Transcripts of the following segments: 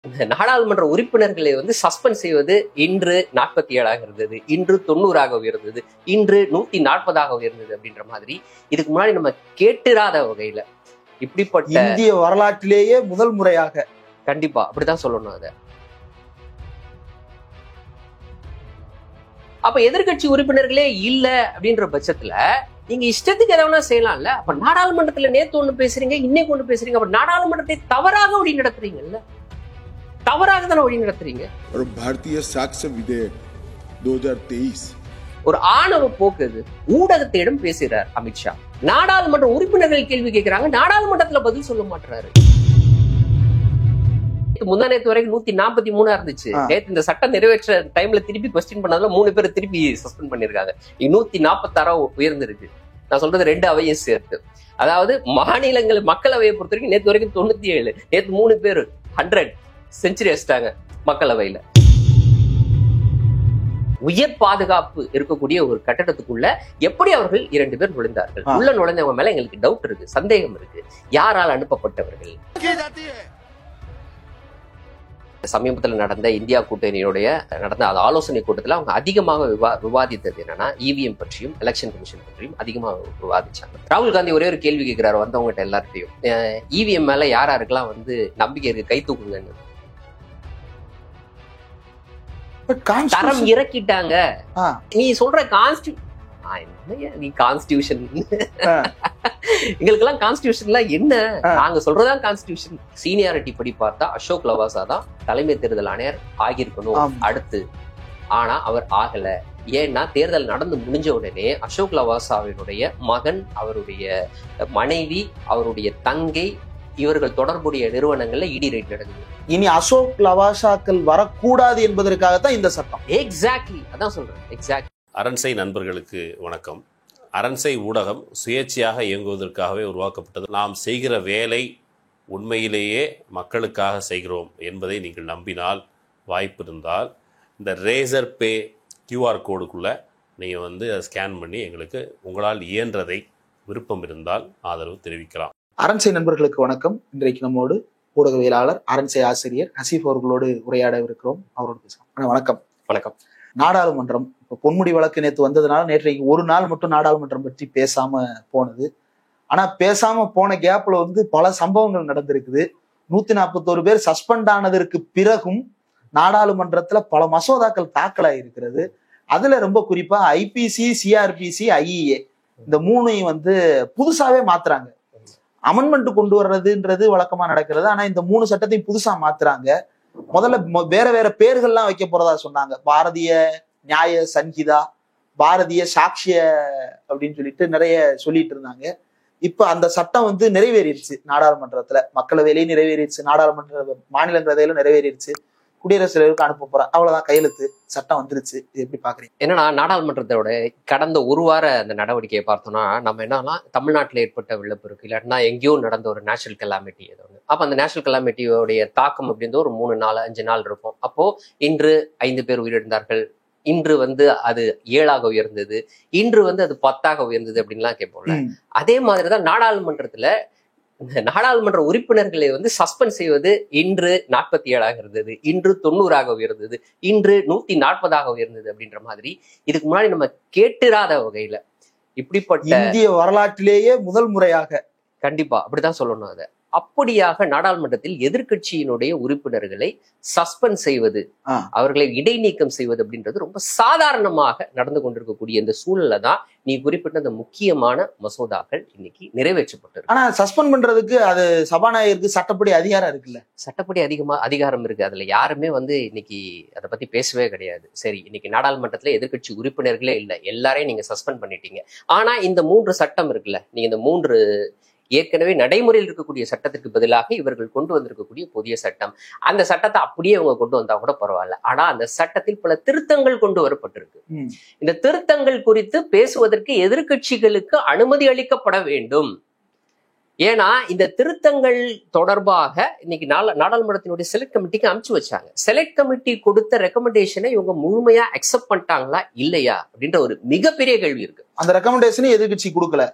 நாடாளுமன்ற உறுப்பினர்களை சஸ்பெண்ட் செய்வது இன்று 47 இருந்தது, இன்று 90 உயர்ந்தது, இன்று 140 உயர்ந்தது அப்படின்ற மாதிரி இதுக்கு முன்னாடி நம்ம கேட்டிராத வகையில இப்படிப்பட்ட இந்திய வரலாற்றிலேயே முதல் முறையாக கண்டிப்பா அப்படிதான் சொல்லணும். அத அப்ப எதிர்கட்சி உறுப்பினர்களே இல்ல அப்படின்ற பட்சத்துல நீங்க இஷ்டத்துக்கு எதனா செய்யலாம்ல. அப்ப நாடாளுமன்றத்துல நேத்து ஒண்ணு பேசுறீங்க, இன்னைக்கு ஒண்ணு பேசுறீங்க. அப்ப நாடாளுமன்றத்தை தவறாக வழி நடத்துறீங்கல்ல, தவறாக தானே வழி நடத்துறீங்க. ஒரு பாரதிய சாக்ஷ்ய விதேயக் 2023 ஒரு ஆணவ போக்கு. ஊடகத்திடம் பேசுறார் அமித்ஷா, நாடாளுமன்ற உறுப்பினர்கள் கேள்வி கேட்கிறாங்க, நாடாளுமன்றத்துல பதில் சொல்ல மாட்டாரு. முந்தா நேத்து வரைக்கும் 143 இருந்துச்சு. நேத்து இந்த சட்டம் நிறைவேற்ற டைம்ல திருப்பி கொஸ்டின் பண்ணதுல 3 பேர் திருப்பி சஸ்பெண்ட் பண்ணிருக்காங்க. 146 உயர்ந்திருக்கு. நான் சொல்றது 2 அவையும் சேர்த்து. அதாவது மாநிலங்கள் மக்களவையை பொறுத்த வரைக்கும் நேத்து வரைக்கும் 97, நேத்து 3 பேர் 100 செஞ்சுரி அடிச்சிட்டாங்க மக்களவையில. உயர் பாதுகாப்பு இருக்கக்கூடிய ஒரு கட்டடத்துக்குள்ள எப்படி அவர்கள் 2 பேர் நுழைந்தார்கள்? உள்ள நுழைஞ்சவங்க மேல எங்களுக்கு டவுட் இருக்கு, சந்தேகம் இருக்கு. யாரால் அனுப்பப்பட்டவர்கள்? சமீபத்தில் நடந்த இந்தியா கூட்டணியுடைய நடந்த ஆலோசனை கூட்டத்தில் அவங்க அதிகமாக விவாதித்தது என்னன்னா, இவிஎம் பற்றியும் எலெக்ஷன் கமிஷன் பற்றியும் அதிகமாக விவாதிச்சாங்க. ராகுல் காந்தி ஒரே ஒரு கேள்வி கேட்கிறாரு வந்தவங்ககிட்ட எல்லார்ட்டையும், இவிஎம் மேல யாருக்கெல்லாம் நம்பிக்கை இருக்கு, கை தூக்குங்கன்னு. தரம் இறக்கிட்டாங்க. நீ சொல்ற கான்ஸ்டிடியூஷன் எங்களுக்கெல்லாம் கான்ஸ்டிடியூஷன்லாம் என்ன? நாங்க சொல்றதா கான்ஸ்டிடியூஷன். சீனியாரிட்டி படி பார்த்தா அசோக் லவாசா தான் தலைமை தேர்தல் ஆணையர் ஆகியிருக்கணும் அடுத்து. ஆனா அவர் ஆகல. ஏன்னா தேர்தல் நடந்து முடிஞ்ச உடனே அசோக் லவாசாவினுடைய மகன், அவருடைய மனைவி, அவருடைய தங்கை, இவர்கள் தொடர்புடைய நிறுவனங்கள்ல இடி ரைட் நடக்குது. இனி அசோக் லவாசாக்கள் வரக்கூடாது என்பதற்காகத்தான் இந்த சட்டம். எக்ஸாக்ட்லி அதான் சொல்றேன். எக்ஸாக்ட்லி. அரண்சை நண்பர்களுக்கு வணக்கம். அரண்சை ஊடகம் சுயேட்சையாக இயங்குவதற்காகவே உருவாக்கப்பட்டது. நாம் செய்கிற வேலை உண்மையிலேயே மக்களுக்காக செய்கிறோம் என்பதை நீங்கள் நம்பினால், வாய்ப்பு இருந்தால் இந்த ரேசர் பே QR கோடுக்குள்ளே நீங்கள் அதை ஸ்கேன் பண்ணி எங்களுக்கு உங்களால் இயன்றதை விருப்பம் இருந்தால் ஆதரவு தெரிவிக்கலாம். அரண்சை நண்பர்களுக்கு வணக்கம். இன்றைக்கு நம்மோடு ஊடகவியலாளர், அரண்சை ஆசிரியர் ஹசீஃப் அவர்களோடு உரையாட இருக்கிறோம். அவரோடு பேசலாம். வணக்கம். வணக்கம். நாடாளுமன்றம் இப்போ பொன்முடி வழக்கு நேற்று வந்ததுனால நேற்றைக்கு ஒரு நாள் மட்டும் நாடாளுமன்றம் பற்றி பேசாம போனது. ஆனா பேசாம போன கேப்ல பல சம்பவங்கள் நடந்திருக்குது. 141 பேர் சஸ்பெண்ட் ஆனதற்கு பிறகும் நாடாளுமன்றத்துல பல மசோதாக்கள் தாக்கலாகி இருக்கிறது. அதுல ரொம்ப குறிப்பா ஐபிசி, சிஆர்பிசி, ஐஇஏ இந்த 3ஐயும் புதுசாவே மாத்துறாங்க. அமெண்ட்மெண்ட் கொண்டு வர்றதுன்றது வழக்கமா நடக்கிறது. ஆனா இந்த 3 சட்டத்தையும் புதுசா மாத்துறாங்க. முதல்ல வேற வேற பேர்கள்லாம் வைக்க போறதா சொன்னாங்க. பாரதிய நியாய சங்கீதா, பாரதிய சாட்சிய அப்படின்னு சொல்லிட்டு நிறைய சொல்லிட்டு இருந்தாங்க. இப்ப அந்த சட்டம் நிறைவேறிடுச்சு. நாடாளுமன்றத்துல மக்களவையிலேயே நிறைவேறிடுச்சு, நாடாளுமன்ற மாநிலங்களவையில நிறைவேறிடுச்சு, குடியரசுத் தலைவருக்கு அனுப்ப போறேன். அவ்வளவுதான், கையெழுத்து, சட்டம் வந்துருச்சு. இது எப்படி பாக்குறீங்க? என்னன்னா, நாடாளுமன்றத்தோட கடந்த ஒரு வார அந்த நடவடிக்கையை பார்த்தோம்னா நம்ம என்னன்னா, தமிழ்நாட்டில் ஏற்பட்ட வெள்ளப்பெருக்கு இல்லாட்டினா எங்கேயோ நடந்த ஒரு நேச்சுரல் கெலாமிட்டி ஏதோ ஒன்று. அப்போ அந்த நேச்சுரல் கெலாமிட்டியோடைய தாக்கம் அப்படின்றது ஒரு 3 நாள் 5 நாள் இருக்கும். அப்போ இன்று 5 பேர் உயிரிழந்தார்கள், இன்று அது 7 உயர்ந்தது, இன்று அது 10 உயர்ந்தது அப்படின்லாம் கேட்போம்ல. அதே மாதிரிதான் நாடாளுமன்றத்துல நாடாளுமன்ற உறுப்பினர்களை சஸ்பெண்ட் செய்வது இன்று 47 இருந்தது, இன்று 90 உயர்ந்தது, இன்று 140 உயர்ந்தது அப்படின்ற மாதிரி இதுக்கு முன்னாடி நம்ம கேட்டிராத வகையில இப்படிப்பட்ட இந்திய வரலாற்றிலேயே முதல் முறையாக கண்டிப்பா அப்படிதான் சொல்லணும். அதை அப்படியாக நாடாளுமன்றத்தில் எதிர்கட்சியினுடைய உறுப்பினர்களை சஸ்பெண்ட் செய்வது, அவர்களை இடைநீக்கம் செய்வது அப்படின்றது ரொம்ப சாதாரணமாக நடந்து கொண்டிருக்கக்கூடிய இந்த சூழல்ல தான் நீ குறிப்பிட்ட அந்த முக்கியமான மசோதாக்கள் இன்னைக்கு நிறைவேற்றப்பட்டிருக்கு. ஆனா சஸ்பெண்ட் பண்றதுக்கு அது சபாநாயகருக்கு சட்டப்படி அதிகாரம் இருக்குல்ல? சட்டப்படி அதிகாரம் இருக்கு. அதுல யாருமே இன்னைக்கு அதை பத்தி பேசவே கிடையாது. சரி, இன்னைக்கு நாடாளுமன்றத்துல எதிர்கட்சி உறுப்பினர்களே இல்லை, எல்லாரையும் நீங்க சஸ்பெண்ட் பண்ணிட்டீங்க. ஆனா இந்த 3 சட்டம் இருக்குல்ல, நீங்க இந்த 3 ஏற்கனவே நடைமுறையில் இருக்கக்கூடிய சட்டத்திற்கு பதிலாக இவர்கள் கொண்டு வந்திருக்கக்கூடிய புதிய சட்டம், அந்த சட்டத்தை அப்படியே அவங்க கொண்டு வந்தா கூட பரவாயில்ல. ஆனா அந்த சட்டத்தில் பல திருத்தங்கள் கொண்டு வரப்பட்டிருக்கு. இந்த திருத்தங்கள் குறித்து பேசுவதற்கு எதிர்கட்சிகளுக்கு அனுமதி அளிக்கப்பட வேண்டும். ஏன்னா இந்த திருத்தங்கள் தொடர்பாக இன்னைக்கு நாடாளுமன்றத்தினுடைய செலக்ட் கமிட்டிக்கு அனுப்பிச்சு வச்சாங்க. செலக்ட் கமிட்டி கொடுத்த ரெக்கமெண்டேஷனை இவங்க முழுமையா அக்செப்ட் பண்ணிட்டாங்களா இல்லையா அப்படின்ற ஒரு மிகப்பெரிய கேள்வி இருக்கு. அந்த ரெக்கமெண்டேஷனை எதிர்கட்சி கொடுக்கல.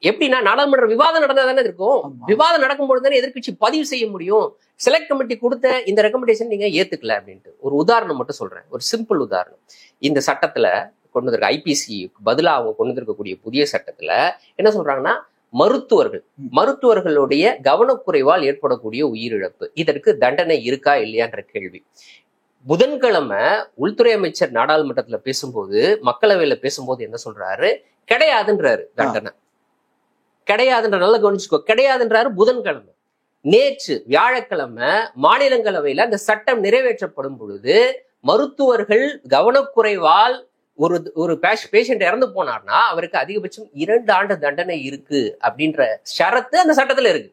எப்படின்னா நாடாளுமன்ற விவாதம் நடந்தா தானே இருக்கும். விவாதம் நடக்கும்போது தானே எதிர்கட்சி பதிவு செய்ய முடியும். செலக்ட் கமிட்டி கொடுத்த இந்த ரெக்கமெண்டேஷன் நீங்க ஏத்துக்கல அப்படின்ட்டு. ஒரு உதாரணம் மட்டும் சொல்றேன், ஒரு சிம்பிள் உதாரணம். இந்த சட்டத்துல கொண்டு வந்திருக்க ஐபிசி பதிலா அவங்க கொண்டு வந்திருக்கக்கூடிய புதிய சட்டத்துல என்ன சொல்றாங்கன்னா, மருத்துவர்களுடைய கவனக்குறைவால் ஏற்படக்கூடிய உயிரிழப்பு, இதற்கு தண்டனை இருக்கா இல்லையான்ற கேள்வி. புதன்கிழமை உள்துறை அமைச்சர் நாடாளுமன்றத்துல பேசும்போது, மக்களவையில பேசும்போது என்ன சொல்றாரு? கிடையாதுன்றாரு. தண்டனை கிடையாதுன்ற, நல்ல கவனிச்சுக்கோ, கிடையாதுன்றாரு புதன்கிழமை. நேற்று வியாழக்கிழமை மாநிலங்களவையில அந்த சட்டம் நிறைவேற்றப்படும் பொழுது, மருத்துவர்கள் கவனக்குறைவால் ஒரு பேஷண்ட் இறந்து போனார்னா அவருக்கு அதிகபட்சம் 2 ஆண்டு தண்டனை இருக்கு அப்படின்ற ஷரத்து அந்த சட்டத்துல இருக்கு.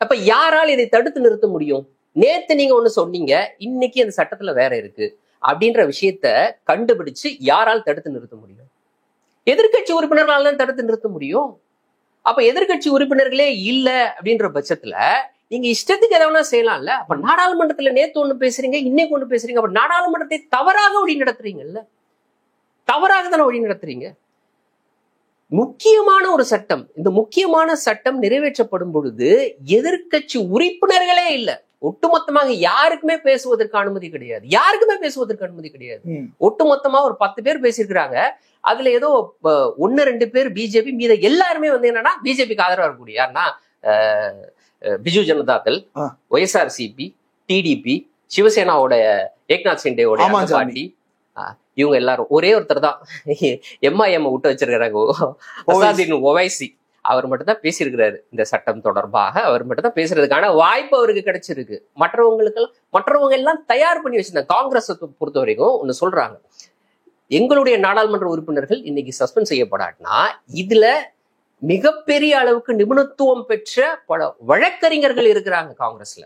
அப்ப யாரால் இதை தடுத்து நிறுத்த முடியும்? நேத்து நீங்க ஒண்ணு சொன்னீங்க, இன்னைக்கு அந்த சட்டத்துல வேற இருக்கு அப்படின்ற விஷயத்த கண்டுபிடிச்சு யாரால் தடுத்து நிறுத்த முடியும்? எதிர்கட்சி உறுப்பினர்களால் தான் தடுத்து நிறுத்த முடியும். அப்ப எதிர்கட்சி உறுப்பினர்களே இல்ல அப்படின்ற பட்சத்துல நீங்க இஷ்டத்துக்கு எதனா செய்யலாம்ல. அப்ப நாடாளுமன்றத்துல நேத்து ஒண்ணு பேசுறீங்க, இன்னைக்கு ஒண்ணு பேசுறீங்க. அப்ப நாடாளுமன்றத்தை தவறாக வழி நடத்துறீங்கல்ல, தவறாக தானே வழி நடத்துறீங்க. முக்கியமான ஒரு சட்டம், இந்த முக்கியமான சட்டம் நிறைவேற்றப்படும் பொழுது எதிர்கட்சி உறுப்பினர்களே இல்ல. ஒட்டுமொத்தமாக யாருக்குமே பேசுவதற்கு அனுமதி கிடையாது, யாருக்குமே பேசுவதற்கு அனுமதி கிடையாது. ஒட்டுமொத்தமா ஒரு 10 பேர் பேசியிருக்கிறாங்க. அதுல ஏதோ 1-2 பேர் பிஜேபி, மீத எல்லாருமே வந்து என்னன்னா பிஜேபிக்கு ஆதரவா இருக்கக்கூடிய யாருன்னா Biju Janata Dal, YSRCP, TDP, சிவசேனாவோட Eknath சிண்டேவோட party, இவங்க எல்லாரும். ஒரே ஒருத்தர் தான் எம்ஐஎம் விட்டு வச்சிருக்கிறாங்க, அசாதீன் ஒவைசி. அவர் மட்டும் தான் பேசியிருக்கிறாரு இந்த சட்டம் தொடர்பாக. அவர் மட்டும் தான் பேசுறதுக்கான வாய்ப்பு அவருக்கு கிடைச்சிருக்கு. மற்றவங்க எல்லாம் தயார் பண்ணி வச்சிருந்தாங்க. காங்கிரஸ் பொறுத்த வரைக்கும் ஒண்ணு சொல்றாங்க, எங்களுடைய நாடாளுமன்ற உறுப்பினர்கள் இன்னைக்கு சஸ்பெண்ட் செய்யப்படாட்டினா இதுல மிகப்பெரிய அளவுக்கு நிபுணத்துவம் பெற்ற பல வழக்கறிஞர்கள் இருக்கிறாங்க காங்கிரஸ்ல.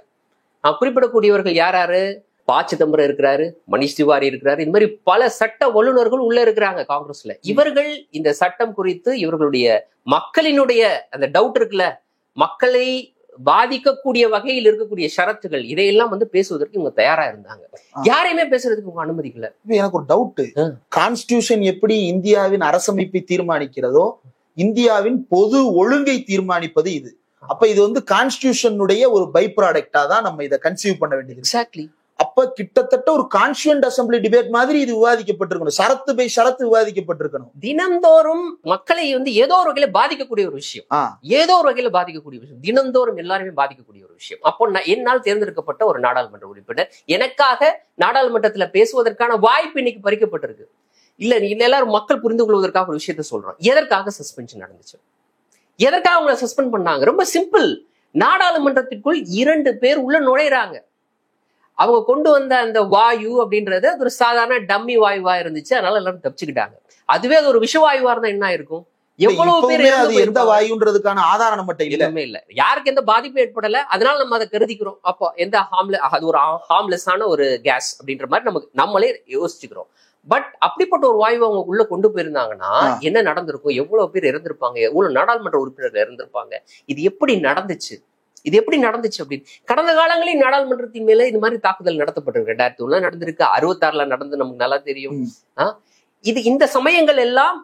நான் குறிப்பிடக்கூடியவர்கள் யாராரு? ப. சிதம்பரம் இருக்கிறாரு, மணிஷ் திவாரி இருக்கிறாரு, இந்த மாதிரி பல சட்ட வல்லுநர்கள் உள்ள இருக்கிறாங்க காங்கிரஸ்ல. இவர்கள் இந்த சட்டம் குறித்து இவர்களுடைய மக்களினுடைய அந்த டவுட் இருக்குல்ல, மக்களை பாதிக்கக்கூடிய வகையில் இருக்கக்கூடிய ஷரத்துகள், இதையெல்லாம் வந்து பேசுவதற்கு இவங்க தயாரா இருந்தாங்க. யாரையுமே பேசுறதுக்கு இவங்க அனுமதிக்கல. எனக்கு ஒரு டவுட், கான்ஸ்டிடியூஷன் எப்படி இந்தியாவின் அரசமைப்பை தீர்மானிக்கிறதோ இந்தியாவின் பொது ஒழுங்கை தீர்மானிப்பது இது. அப்ப இது வந்து கான்ஸ்டிடியூஷனுடைய ஒரு பை ப்ராடக்டா தான் நம்ம இதை கன்சீவ் பண்ண வேண்டியது. எக்ஸாக்ட்லி. அப்ப கிட்டத்தட்ட ஒரு கான்ஸ்டியூண்ட் அசம்பிளி டிபேட் மாதிரி இது விவாதிக்கப்பட்டிருக்கணும், ஷரத்து பை ஷரத்து விவாதிக்கப்பட்டிருக்கணும். தினந்தோறும் மக்களை வந்து ஏதோ ஒரு வகையில பாதிக்கக்கூடிய ஒரு விஷயம், ஏதோ ஒரு வகையில பாதிக்கக்கூடிய விஷயம், தினந்தோறும் எல்லாருமே பாதிக்கக்கூடிய ஒரு விஷயம். அப்போ என்னால் தேர்ந்தெடுக்கப்பட்ட ஒரு நாடாளுமன்ற உறுப்பினர் எனக்காக நாடாளுமன்றத்துல பேசுவதற்கான வாய்ப்பு இன்னைக்கு பறிக்கப்பட்டிருக்கு. இல்ல நீ எல்லாரும் மக்கள் புரிந்து கொள்வதற்காக ஒரு விஷயத்த சொல்றோம். எதற்காக சஸ்பென்ஷன் நடந்துச்சு? எதற்காக அவங்களை சஸ்பெண்ட் பண்ணாங்க? ரொம்ப சிம்பிள். நாடாளுமன்றத்திற்குள் 2 பேர் உள்ள நுழைறாங்க. அவங்க கொண்டு வந்த அந்த வாயு அப்படின்றது அது ஒரு சாதாரண டம்மி வாயுவா இருந்துச்சு, அதனால எல்லாரும் தப்பிச்சுக்கிட்டாங்க. அதுவே அது ஒரு விஷவாயுவா இருந்தா என்ன இருக்கும்? எவ்வளவு பேர் எந்த வாயுன்றதுக்கான ஆதாரம் நம்மகிட்ட இல்லவே இல்ல. யாருக்கு எந்த பாதிப்பு ஏற்படல, அதனால நம்ம அதை கருதிக்கிறோம். அப்போ எந்த அது ஒரு ஹார்ம்லெஸ்ஸான ஒரு கேஸ் அப்படின்ற மாதிரி நம்மளே யோசிச்சுக்கிறோம். பட் அப்படிப்பட்ட ஒரு வாயுவை அவங்க உள்ள கொண்டு போயிருந்தாங்கன்னா என்ன நடந்திருக்கும்? எவ்வளவு பேர் இறந்திருப்பாங்க, எவ்வளவு நாடாளுமன்ற உறுப்பினர்கள் இறந்திருப்பாங்க. இது எப்படி நடந்துச்சு அப்படின்னு கடந்த காலங்களில் நாடாளுமன்றத்தின் மேல இந்த மாதிரி தாக்குதல் நடத்தப்பட்டிருக்கு. 2001 நடந்திருக்கு, 66 நடந்து நமக்கு நல்லா தெரியும். இந்த சமயங்கள் எல்லாம்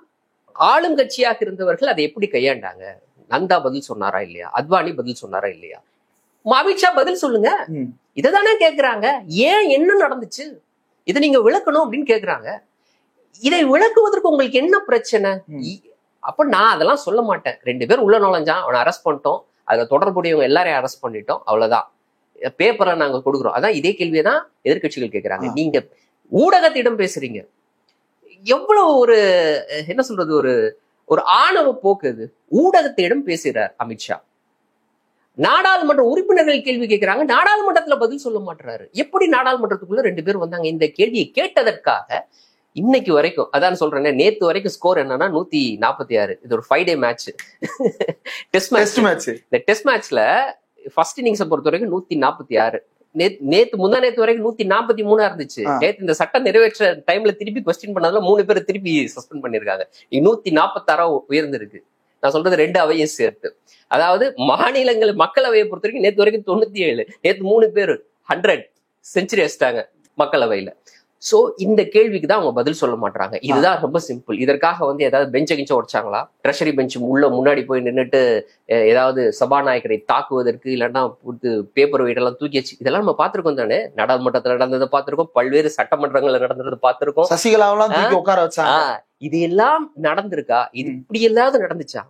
ஆளும் கட்சியாக இருந்தவர்கள் அதை எப்படி கையாண்டாங்க? நந்தா பதில் சொன்னாரா இல்லையா? அத்வானி பதில் சொன்னாரா இல்லையா? அமித்ஷா பதில் சொல்லுங்க. இதைதானே கேட்கிறாங்க. ஏன் என்ன நடந்துச்சு, இதை நீங்க விளக்கணும் அப்படின்னு கேக்குறாங்க. இதை விளக்குவதற்கு உங்களுக்கு என்ன பிரச்சனை? அப்ப நான் அதெல்லாம் சொல்ல மாட்டேன். 2 பேர் உள்ள நுழைஞ்சான், அவனை அரெஸ்ட் பண்ணிட்டோம், அதுல தொடர்புடையவங்க எல்லாரையும் அரெஸ்ட் பண்ணிட்டோம், அவ்வளவுதான், பேப்பரை நாங்க கொடுக்குறோம். அதான் இதே கேள்வியை தான் எதிர்கட்சிகள் கேட்கிறாங்க. நீங்க ஊடகத்திடம் பேசுறீங்க, எவ்வளவு ஒரு என்ன சொல்றது, ஒரு ஆணவ போக்கு இது. ஊடகத்திடம் பேசுகிறார் அமித்ஷா. நாடாளுமன்ற உறுப்பினர்கள் கேள்வி கேட்கிறாங்க, நாடாளுமன்றத்துல பதில் சொல்ல மாட்டாரு. எப்படி நாடாளுமன்றத்துக்குள்ள 2 பேர் வந்தாங்க? இந்த கேள்வியை கேட்டதற்காக இன்னைக்கு வரைக்கும், அதான் சொல்றேன், நேத்து வரைக்கும் ஸ்கோர் என்னன்னா 146. இது ஒரு 5 டே மேட்ச், டெஸ்ட் மேட்ச். இந்த டெஸ்ட் மேட்ச்ல ஃபர்ஸ்ட் இன்னிங்ஸை பொறுத்த வரைக்கும் 146. முந்தா நேத்து வரைக்கும் 143 இருந்துச்சு. நேத்து இந்த சட்டம் நிறைவேற்ற டைம்ல திருப்பி கொஸ்டின் பண்ணதுல 3 பேர் திருப்பி சஸ்பெண்ட் பண்ணிருக்காங்க. 146 உயர்ந்திருக்கு. நான் சொல்றது 2 அவையும் சேர்த்து. அதாவது மாநிலங்கள் மக்களவையை பொறுத்த வரைக்கும் நேத்து வரைக்கும் 97, நேத்து 3 பேர் 100 செஞ்சுரி அடிச்சிட்டாங்க மக்களவையில. சோ இந்த கேள்விக்கு தான் அவங்க பதில் சொல்ல மாட்டாங்க. இதுதான் ரொம்ப சிம்பிள். இதற்காக வந்து ஏதாவது பெஞ்ச கிஞ்ச உடைச்சாங்களா? ட்ரெஷரி பெஞ்ச் முன்னாடி போய் நின்றுட்டு ஏதாவது சபாநாயகரை தாக்குவதற்கு இல்லைன்னா பேப்பர் வெயிட் எல்லாம் தூக்கி வச்சு இதெல்லாம் நம்ம பார்த்திருக்கோம் தானே. நாடாளுமன்றத்துல நடந்ததை பார்த்திருக்கோம், பல்வேறு சட்டமன்றங்கள்ல நடந்ததை பார்த்திருக்கோம். சசிகலாவெல்லாம் தூக்கி உட்கார வச்சாங்க. இது எல்லாம் நடந்திருக்கா? இது இப்படி எல்லாவது நடந்துச்சா?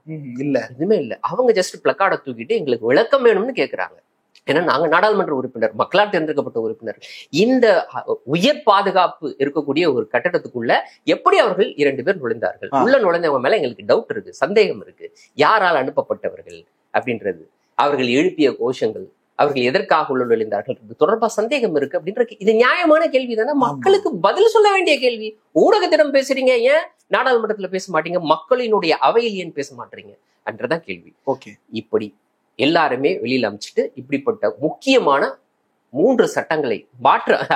இல்ல, எதுவுமே இல்ல. அவங்க ஜஸ்ட் பிளக்கார்டை தூக்கிட்டு எங்களுக்கு விளக்கம் வேணும்னு கேக்குறாங்க. ஏன்னா நாங்க நாடாளுமன்ற உறுப்பினர், மக்களால் தேர்ந்தெடுக்கப்பட்ட உறுப்பினர். இந்த உயர் பாதுகாப்பு இருக்கக்கூடிய ஒரு கட்டடத்துக்குள்ள எப்படி அவர்கள் 2 பேர் நுழைந்தார்கள்? உள்ள நுழைந்தவங்க மேல எங்களுக்கு டவுட் இருக்கு, சந்தேகம் இருக்கு. யாரால் அனுப்பப்பட்டவர்கள் அப்படின்றது, அவர்கள் எழுப்பிய கோஷங்கள், அவர்கள் எதற்காக உள்ள நுழைந்தார்கள் தொடர்பா சந்தேகம் இருக்கு அப்படின்ற இது நியாயமான கேள்வி தானே. மக்களுக்கு பதில் சொல்ல வேண்டிய கேள்வி. ஊடகத்திடம் பேசுறீங்க, ஏன் நாடாளுமன்றத்துல பேச மாட்டீங்க? மக்களினுடைய அவையில் ஏன் பேச மாட்டீங்க என்றதான் கேள்வி. ஓகே, இப்படி எல்லாருமே வெளியில அமைச்சிட்டு இப்படிப்பட்ட முக்கியமான 3 சட்டங்களை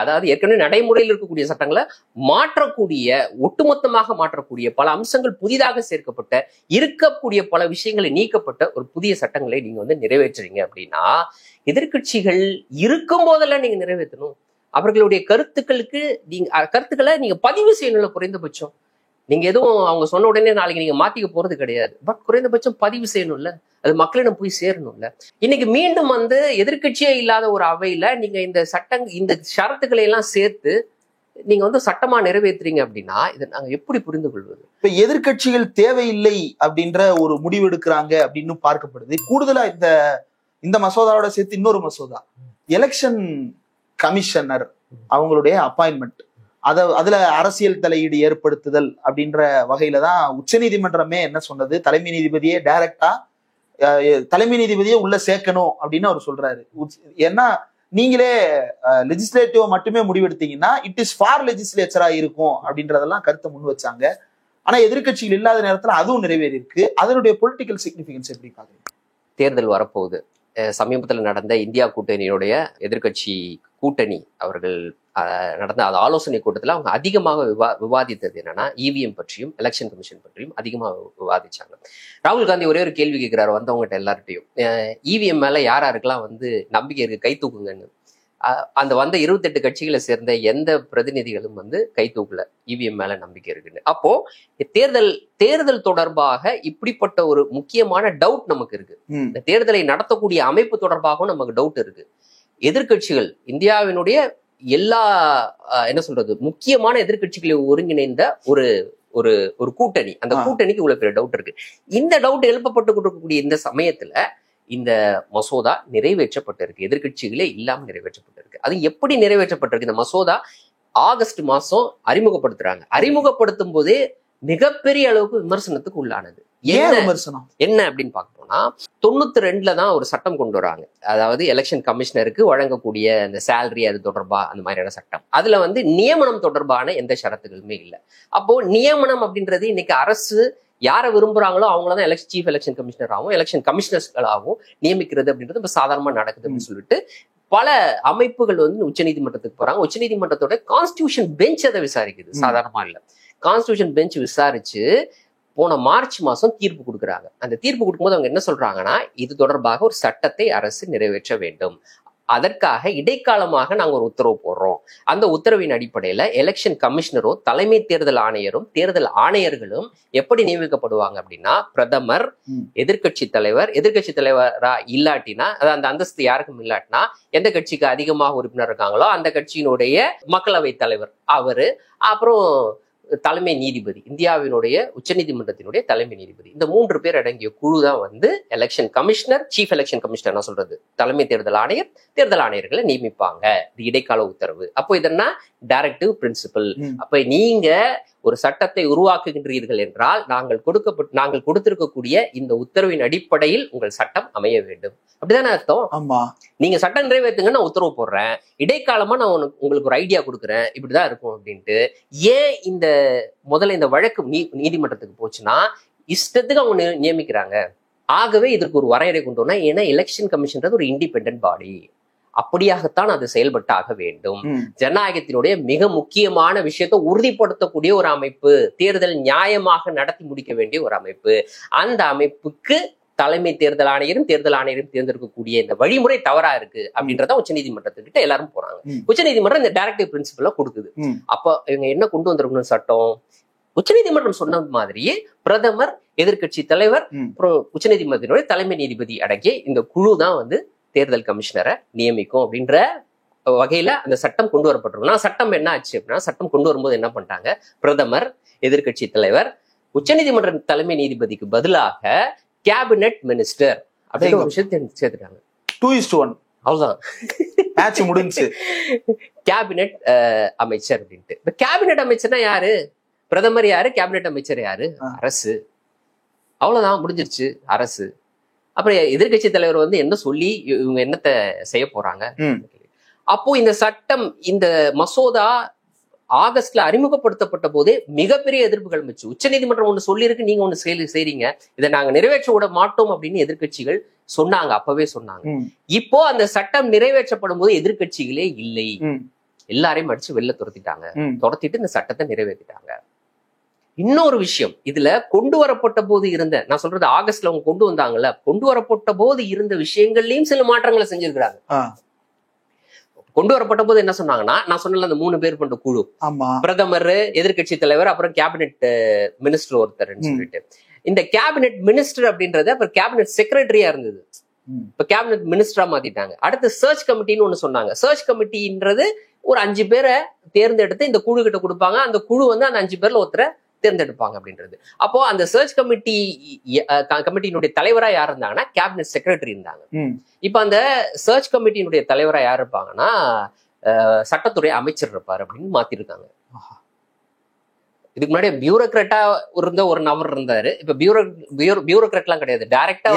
அதாவது ஏற்கனவே நடைமுறையில் இருக்கக்கூடிய சட்டங்களை மாற்றக்கூடிய, ஒட்டுமொத்தமாக மாற்றக்கூடிய, பல அம்சங்கள் புதிதாக சேர்க்கப்பட்ட, இருக்கக்கூடிய பல விஷயங்களை நீக்கப்பட்ட ஒரு புதிய சட்டங்களை நீங்க வந்து நிறைவேற்றுறீங்க அப்படின்னா எதிர்கட்சிகள் இருக்கும் போதெல்லாம் நீங்க நிறைவேற்றணும். அவர்களுடைய கருத்துக்களை நீங்க பதிவு செய்யணும்ல. குறைந்தபட்சம் நீங்க எதுவும் அவங்க சொன்ன உடனே நாளைக்கு நீங்க மாத்திக்க போறது கிடையாது. பட் குறைந்தபட்சம் பதிவு செய்யணும்ல, அது மக்களிடம் போய் சேரணும்ல. இன்னைக்கு மீண்டும் வந்து எதிர்கட்சியே இல்லாத ஒரு அவையில நீங்க இந்த ஷரத்துக்களை எல்லாம் சேர்த்து நீங்க வந்து சட்டமா நிறைவேற்றுறீங்க அப்படின்னா இதை நாங்க எப்படி புரிந்து கொள்வது? இப்ப எதிர்கட்சிகள் தேவையில்லை அப்படின்ற ஒரு முடிவு எடுக்கிறாங்க அப்படின்னு பார்க்கப்படுது. கூடுதலா இந்த மசோதாவோட சேர்த்து இன்னொரு மசோதா, எலெக்ஷன் கமிஷனர் அவங்களுடைய அப்பாயின்மெண்ட், அதுல அரசியல் தலையீடு ஏற்படுத்துதல் அப்படின்ற வகையில தான் உச்சநீதிமன்றமே என்ன சொன்னது, தலைமை நீதிபதியே டைரக்டா தலைமை நீதிபதியே உள்ள சேர்க்கணும் அப்படின்னு அவர் சொல்றாரு. ஏன்னா நீங்களே லெஜிஸ்லேட்டிவ் மட்டுமே முடிவெடுத்தீங்கன்னா இட் இஸ் ஃபார் லெஜிஸ்லேச்சரா இருக்கும் அப்படின்றதெல்லாம் கருத்தை முன் வச்சாங்க. ஆனா எதிர்கட்சிகள் இல்லாத நேரத்துல அதுவும் நிறைவேறி இருக்கு. அதனுடைய பொலிட்டிக்கல் சிக்னிபிகன்ஸ் எப்படி பாக்குறீங்க? தேர்தல் வரப்போகுது. சமீபத்தில் நடந்த இந்தியா கூட்டணியுடைய எதிர்கட்சி கூட்டணி அவர்கள் நடந்த அந்த ஆலோசனை கூட்டத்தில் அவங்க அதிகமாக விவாதித்தது என்னன்னா இவிஎம் பற்றியும் எலெக்ஷன் கமிஷன் பற்றியும் அதிகமாக விவாதிச்சாங்க. ராகுல் காந்தி ஒரே ஒரு கேள்வி கேட்கிறாரு வந்தவங்ககிட்ட எல்லார்ட்டையும், இவிஎம் மேல யாருக்கெல்லாம் வந்து நம்பிக்கை இருக்கு கை தூக்குங்கன்னு. அந்த வந்த 28 கட்சிகளை சேர்ந்த எந்த பிரதிநிதிகளும் வந்து கை தூக்கல இவிஎம் மேல நம்பிக்கை இருக்குன்னு. அப்போ தேர்தல் தொடர்பாக இப்படிப்பட்ட ஒரு முக்கியமான டவுட் நமக்கு இருக்கு. இந்த தேர்தலை நடத்தக்கூடிய அமைப்பு தொடர்பாகவும் நமக்கு டவுட் இருக்கு. எதிர்கட்சிகள் இந்தியாவினுடைய எல்லா முக்கியமான எதிர்கட்சிகளை ஒருங்கிணைந்த ஒரு கூட்டணி, அந்த கூட்டணிக்கு இவ்வளவு பெரிய டவுட் இருக்கு. இந்த டவுட் எழுப்பப்பட்டு கொடுக்கக்கூடிய இந்த சமயத்துல இந்த மசோதா நிறைவேற்றப்பட்டிருக்கு, எதிர்கட்சிகளே இல்லாம நிறைவேற்றப்பட்டிருக்கு. அது எப்படி நிறைவேற்றப்பட்டிருக்கு? இந்த மசோதா ஆகஸ்ட் மாசம் அறிமுகப்படுத்துறாங்க. அறிமுகப்படுத்தும் போதே மிகப்பெரிய அளவுக்கு விமர்சனத்துக்கு உள்ளானது. என்ன அப்படின்னு பார்க்க போனா 92ல தான் ஒரு சட்டம் கொண்டு வராங்க. அதாவது எலெக்ஷன் கமிஷனருக்கு வழங்கக்கூடிய அந்த சேலரி அது தொடர்பா அந்த மாதிரியான சட்டம். அதுல வந்து நியமனம் தொடர்பான எந்த ஷரத்துகளுமே இல்லை. அப்போ நியமனம் அப்படின்றது இன்னைக்கு அரசு யாரை விரும்புறாங்களோ அவங்களதான் சீஃப் எலெக்ஷன் கமிஷனராகவும் எலெக்ஷன் கமிஷனர்ஸ்களாகவும் நியமிக்கிறது அப்படின்றது இப்ப சாதாரணமா நடக்குது அப்படின்னு சொல்லிட்டு பல அமைப்புகள் வந்து உச்சநீதிமன்றத்துக்கு போறாங்க. உச்சநீதிமன்றத்தோட கான்ஸ்டிடியூஷன் பெஞ்ச் அதை விசாரிக்குது, சாதாரணமா இல்ல. கான்ஸ்டிடியூஷன் பெஞ்ச் விசாரிச்சு போன மார்ச் மாசம் தீர்ப்பு கொடுக்குறாங்க. அந்த தீர்ப்பு கொடுக்கும்போது அவங்க என்ன சொல்றாங்கன்னா, இது தொடர்பாக ஒரு சட்டத்தை அரசு நிறைவேற்ற வேண்டும், அதற்காக இடைக்காலமாக நாங்க ஒரு உத்தரவு போடுறோம். அந்த உத்தரவின் அடிப்படையில எலெக்ஷன் கமிஷனரும் தலைமை தேர்தல் ஆணையரும் தேர்தல் ஆணையர்களும் எப்படி நியமிக்கப்படுவாங்க அப்படின்னா, பிரதமர், எதிர்கட்சி தலைவரா இல்லாட்டினா, அதாவது அந்த அந்தஸ்து யாருக்கும் இல்லாட்டினா, எந்த கட்சிக்கு அதிகமாக உறுப்பினர் இருக்காங்களோ அந்த கட்சியினுடைய மக்களவை தலைவர் அவரு, அப்புறம் தலைமை நீதிபதி, இந்தியாவினுடைய உச்சநீதிமன்றத்தினுடைய தலைமை நீதிபதி, இந்த 3 பேர் அடங்கிய குழு தான் வந்து election commissioner, chief election commissioner சொல்றது, தலைமை தேர்தல் ஆணையர், தேர்தல் ஆணையர்களை நியமிப்பாங்க. இது இடைக்கால உத்தரவு. அப்போ இதென்னா டைரக்டிவ் பிரின்சிபல். அப்ப நீங்க ஒரு சட்டத்தை உருவாக்குகின்றீர்கள் என்றால் நாங்கள் கொடுத்திருக்கக்கூடிய இந்த உத்தரவின் அடிப்படையில் உங்கள் சட்டம் அமைய வேண்டும், அப்படிதானே அர்த்தம்? ஆமா. நீங்க சட்டம் நிறைவேற்றுங்க, நான் உத்தரவு போடுறேன், இடைக்காலமா நான் உங்களுக்கு ஒரு ஐடியா கொடுக்குறேன், இப்படிதான் இருக்கும் அப்படின்ட்டு. ஏன் முதல்ல இந்த வழக்கு நீதிமன்றத்துக்கு போச்சுன்னா இஷ்டத்துக்கு அவங்க நியமிக்கிறாங்க. ஆகவே இதற்கு ஒரு வரையறை கொண்டு வரணும். ஏன்னா எலெக்ஷன் கமிஷன் ஒரு இண்டிபெண்டன்ட் பாடி, அப்படியாகத்தான் அது செயல்பட்டாக வேண்டும். ஜனநாயகத்தினுடைய மிக முக்கியமான விஷயத்தை உறுதிப்படுத்தக்கூடிய ஒரு அமைப்பு, தேர்தல் நியாயமாக நடத்தி முடிக்க வேண்டிய ஒரு அமைப்பு. அந்த அமைப்புக்கு தலைமை தேர்தல் ஆணையரும் தேர்தல் ஆணையரும் தேர்ந்தெடுக்கக்கூடிய இந்த வழிமுறை தவறா இருக்கு அப்படின்றத உச்சநீதிமன்றத்துக்கிட்ட எல்லாரும் போறாங்க. உச்சநீதிமன்றம் இந்த டைரக்டிவ் பிரின்சிபலை கொடுக்குது. அப்ப இவங்க என்ன கொண்டு வந்திருக்கணும் சட்டம்? உச்சநீதிமன்றம் சொன்ன மாதிரியே பிரதமர், எதிர்கட்சி தலைவர், அப்புறம் உச்சநீதிமன்றத்தினுடைய தலைமை நீதிபதி அடங்கிய இந்த குழு தான் வந்து தேர்தல் கமிஷனரை நியமிக்கும் அப்படின்ற வகையில அந்த சட்டம் கொண்டு வரப்பட்டிருக்கும். சட்டம் என்ன ஆச்சு அப்படின்னா, சட்டம் கொண்டு வரும்போது என்ன பண்ணிட்டாங்க, பிரதமர், எதிர்கட்சி தலைவர், உச்சநீதிமன்ற தலைமை நீதிபதிக்கு பதிலாக கேபினெட் மினிஸ்டர் அப்படின்னு ஒரு விஷயத்தை சேர்த்துட்டாங்க. 2:1 அவ்வளவுதான், மேட்ச் முடிஞ்சு. கேபினெட் அமைச்சர் அப்படின்ட்டு. இப்ப கேபினெட் அமைச்சர்னா யாரு? பிரதமர் யாரு, கேபினெட் அமைச்சர் யாரு? அரசு. அவ்வளவுதான், முடிஞ்சிருச்சு அரசு. அப்புறம் எதிர்கட்சி தலைவர் வந்து என்ன சொல்லி இவங்க என்னத்தை செய்ய போறாங்க? அப்போ இந்த சட்டம், இந்த மசோதா ஆகஸ்ட்ல அறிமுகப்படுத்தப்பட்ட போதே மிகப்பெரிய எதிர்ப்புகள் இருந்துச்சு. உச்சநீதிமன்றம் ஒண்ணு சொல்லியிருக்கு, நீங்க ஒண்ணு செய்றீங்க, இதை நாங்க நிறைவேற்ற விட மாட்டோம் அப்படின்னு எதிர்கட்சிகள் சொன்னாங்க, அப்பவே சொன்னாங்க. இப்போ அந்த சட்டம் நிறைவேற்றப்படும் போது எதிர்கட்சிகளே இல்லை, எல்லாரையும் அடிச்சு வெளில துரத்திட்டு இந்த சட்டத்தை நிறைவேற்றிட்டாங்க. இன்னொரு விஷயம், இதுல கொண்டு வரப்பட்ட போது இருந்த, நான் சொல்றது ஆகஸ்ட்ல அவங்க கொண்டு வந்தாங்கல்ல, கொண்டு வரப்பட்ட போது இருந்த விஷயங்கள்லயும் சில மாற்றங்களை செஞ்சிருக்கிறாங்க. கொண்டு வரப்பட்ட போது என்ன சொன்னாங்கன்னா, நான் சொன்னல அந்த 3 பேர் கொண்ட குழு, பிரதமர், எதிர்கட்சி தலைவர், அப்புறம் கேபினெட் மினிஸ்டர் ஒருத்தர்ன்னு சொல்லிட்டு, இந்த கேபினெட் மினிஸ்டர் அப்படின்றது அப்புறம் கேபினெட் செக்ரட்டரியா இருந்தது, இப்ப கேபினெட் மினிஸ்டரா மாத்திட்டாங்க. அடுத்து சர்ச் கமிட்டின்னு ஒண்ணு சொன்னாங்க. சர்ச் கமிட்டின்றது ஒரு 5 பேரை தேர்ந்தெடுத்து இந்த குழு கிட்ட கொடுப்பாங்க. அந்த குழு வந்து அந்த 5 பேர்ல ஒருத்தரை தேர்ந்தெடுப்பாங்க அப்படின்றது. அப்போ அந்த சர்ச் கமிட்டியினுடைய தலைவரா யார் இருந்தாங்கன்னா கேபினெட் செக்ரட்டரி இருந்தாங்க. இப்ப அந்த சர்ச் கமிட்டியினுடைய தலைவரா யார் இருப்பாங்கன்னா சட்டத்துறை அமைச்சர் இருப்பாரு அப்படின்னு மாத்திருக்காங்க. இதுக்கு முன்னாடி பியூரோக்ராட்டா இருந்த ஒரு நபர் இருந்தாரு. இப்ப பியூரோக்ராட்லாம் கிடையாது, டைரக்டா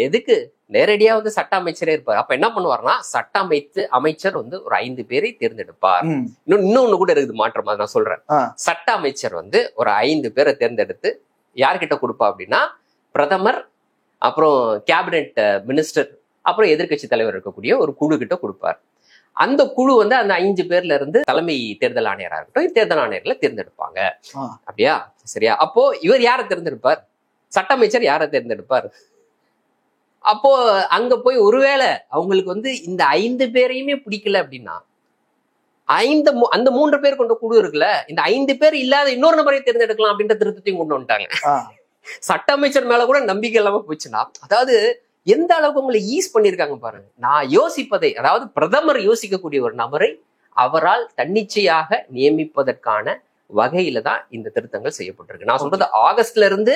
எதுக்கு நேரடியா வந்து சட்ட அமைச்சரே இருப்பார். அப்ப என்ன பண்ணுவார்னா, சட்ட அமைச்சர் வந்து ஒரு 5 பேரை தேர்ந்தெடுப்பார். இன்னொன்னு கூட இருக்குது மாற்றம், நான் சொல்றேன். சட்ட அமைச்சர் வந்து ஒரு 5 பேரை தேர்ந்தெடுத்து யார்கிட்ட கொடுப்பா அப்படின்னா, பிரதமர், அப்புறம் கேபினெட் மினிஸ்டர், அப்புறம் எதிர்கட்சி தலைவர் இருக்கக்கூடிய ஒரு குழு கிட்ட கொடுப்பார். அந்த குழு வந்து அந்த 5 பேர்ல இருந்து தலைமை தேர்தல் ஆணையரா இருக்கட்டும், தேர்தல் ஆணையர்களை தேர்ந்தெடுப்பாங்க. அப்படியா? சரியா? அப்போ இவர் யாரை தேர்ந்தெடுப்பார்? சட்ட அமைச்சர் யாரை தேர்ந்தெடுப்பார்? அப்போ அங்க போய் ஒருவேளை அவங்களுக்கு வந்து இந்த 5 பேரையுமே பிடிக்கல அப்படின்னா, அந்த 3 பேர் கொண்ட குழு இருக்குல்ல, இந்த 5 பேர் இல்லாத இன்னொரு நபரை தேர்ந்தெடுக்கலாம் அப்படின்ற திருத்தத்தையும் கொண்டு வந்துட்டாங்க. சட்ட அமைச்சர் மேல கூட நம்பிக்கை இல்லாம போச்சுன்னா, அதாவது எந்த அளவுக்கு உங்களை ஈஸ் பண்ணிருக்காங்க பாருங்க. நான் யோசிப்பதை, அதாவது பிரதமர் யோசிக்கக்கூடிய ஒரு நபரை அவரால் தன்னிச்சையாக நியமிப்பதற்கான வகையில தான் இந்த திருத்தங்கள் செய்யப்பட்டிருக்கு. நான் சொல்றது ஆகஸ்ட்ல இருந்து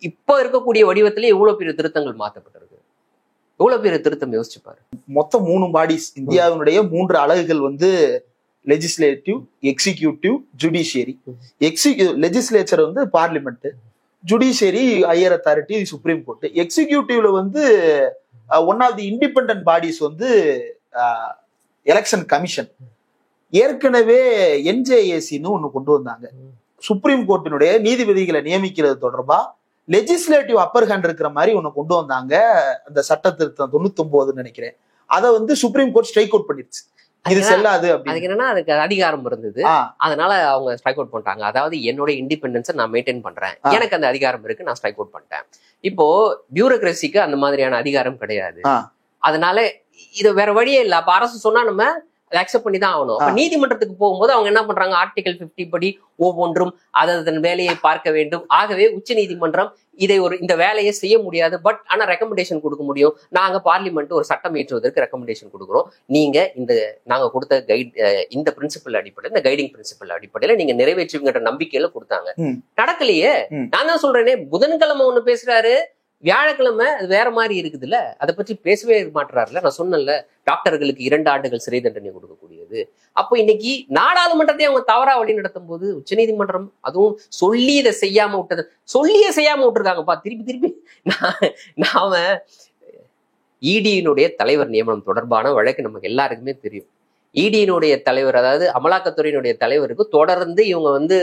இப்ப இருக்கக்கூடிய வடிவத்திலே எவ்வளவு பெரிய திருத்தங்கள் மாற்றப்பட்டிருக்கு, எவ்வளவு பெரிய திருத்தம் யோசிச்சு பாரு. மொத்தம் 3 பாடிஸ், இந்தியாவினுடைய 3 அலகுகள் வந்து லெஜிஸ்லேட்டிவ், எக்ஸிக்யூட்டிவ், ஜுடிஷியரி. லெஜிஸ்லேச்சர் வந்து parliament, judiciary higher authority supreme court. எக்ஸிக்யூட்டிவ்ல வந்து one of the independent bodies வந்து எலெக்ஷன் கமிஷன். ஏற்கனவே என்ஜேஏசின்னு ஒண்ணு கொண்டு வந்தாங்க. சுப்ரீம் கோர்ட்டினுடைய நீதிபதிகளை நியமிக்கிறது தொடர்பா லெஜிஸ்லேட்டிவ் அப்பர் ஹேண்ட் இருக்கிற மாதிரி ஒண்ணு கொண்டு வந்தாங்க. அந்த சட்ட திருத்தம் 99 நினைக்கிறேன். அதை வந்து சுப்ரீம் கோர்ட் ஸ்ட்ரைக் அவுட் பண்ணிருச்சு, இது செல்லாது. அதுக்கு என்னன்னா, அதுக்கு அதிகாரம் இருந்தது, அதனால அவங்க ஸ்ட்ரைக் அவுட் பண்ணிட்டாங்க. அதாவது என்னோட இண்டிபெண்டன்ஸை நான் மெயின்டைன் பண்றேன், எனக்கு அந்த அதிகாரம் இருக்கு, நான் ஸ்ட்ரைக் அவுட் பண்ணிட்டேன். இப்போ பியூரோக்ரஸிக்கு அந்த மாதிரியான அதிகாரம் கிடையாது. அதனால இது வேற வழியே இல்லை. அப்ப அரசு சொன்னா நம்ம அதை அக்செப்ட் பண்ணி தான் ஆகணும். அப்ப நீதிமன்றத்துக்கு போகும்போது அவங்க என்ன பண்றாங்க, ஆர்டிகல் 50 படி ஒவ்வொன்றும் அதன் வேலையை பார்க்க வேண்டும். ஆகவே உச்ச நீதிமன்றம் இந்த வேலையை செய்ய முடியாது, பட் ஆனா ரெக்கமெண்டேஷன் கொடுக்க முடியும். நாங்க பார்லிமெண்ட் ஒரு சட்டம் ஏற்றுவதற்கு ரெக்கமெண்டேஷன் கொடுக்குறோம், நீங்க நாங்க கொடுத்த இந்த பிரின்சிபல் அடிப்படையில், இந்த கைடிங் பிரின்சிபல் அடிப்படையில நீங்க நிறைவேற்றுவீங்கன்ற நம்பிக்கையில கொடுத்தாங்க. நடக்கலையே. நான் தான் சொல்றேனே, புதன்கிழமை ஒண்ணு பேசுறாரு, வியாழக்கிழமை அது வேற மாதிரி இருக்குதுல்ல, அதை பற்றி பேசவே மாட்டுறாருல. நான் சொன்னேன்ல, டாக்டர்களுக்கு 2 ஆண்டுகள் சிறை தண்டனை கொடுக்கக்கூடியது. அப்போ இன்னைக்கு நாடாளுமன்றத்தை அவங்க தவறா வழி நடத்தும் போது உச்சநீதிமன்றம் அதுவும் சொல்லி இதை செய்யாம விட்டுருக்காங்கப்பா. திருப்பி நாம இடியினுடைய தலைவர் நியமனம் தொடர்பான வழக்கு நமக்கு எல்லாருக்குமே தெரியும். இடியினுடைய தலைவர், அதாவது அமலாக்கத்துறையினுடைய தலைவருக்கு தொடர்ந்து இவங்க வந்து